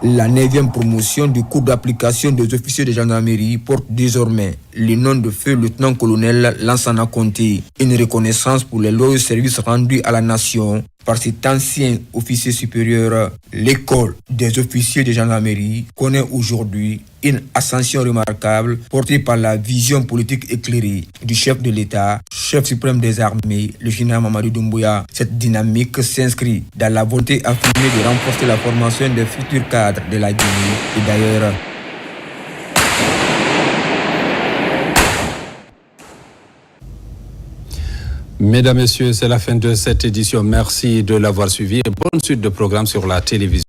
La 9e promotion du cours d'application des officiers de gendarmerie porte désormais le nom de feu lieutenant-colonel Lansana Conté, une reconnaissance pour les loyaux services rendus à la nation par cet ancien officier supérieur. L'école des officiers de gendarmerie connaît aujourd'hui une ascension remarquable portée par la vision politique éclairée du chef de l'État, chef suprême des armées, le général Mamadi Doumbouya. Cette dynamique s'inscrit dans la volonté affirmée de renforcer la formation des futurs cadres de la Guinée et d'ailleurs.
Mesdames, Messieurs, c'est la fin de cette édition. Merci de l'avoir suivi et bonne suite de programmes sur la télévision.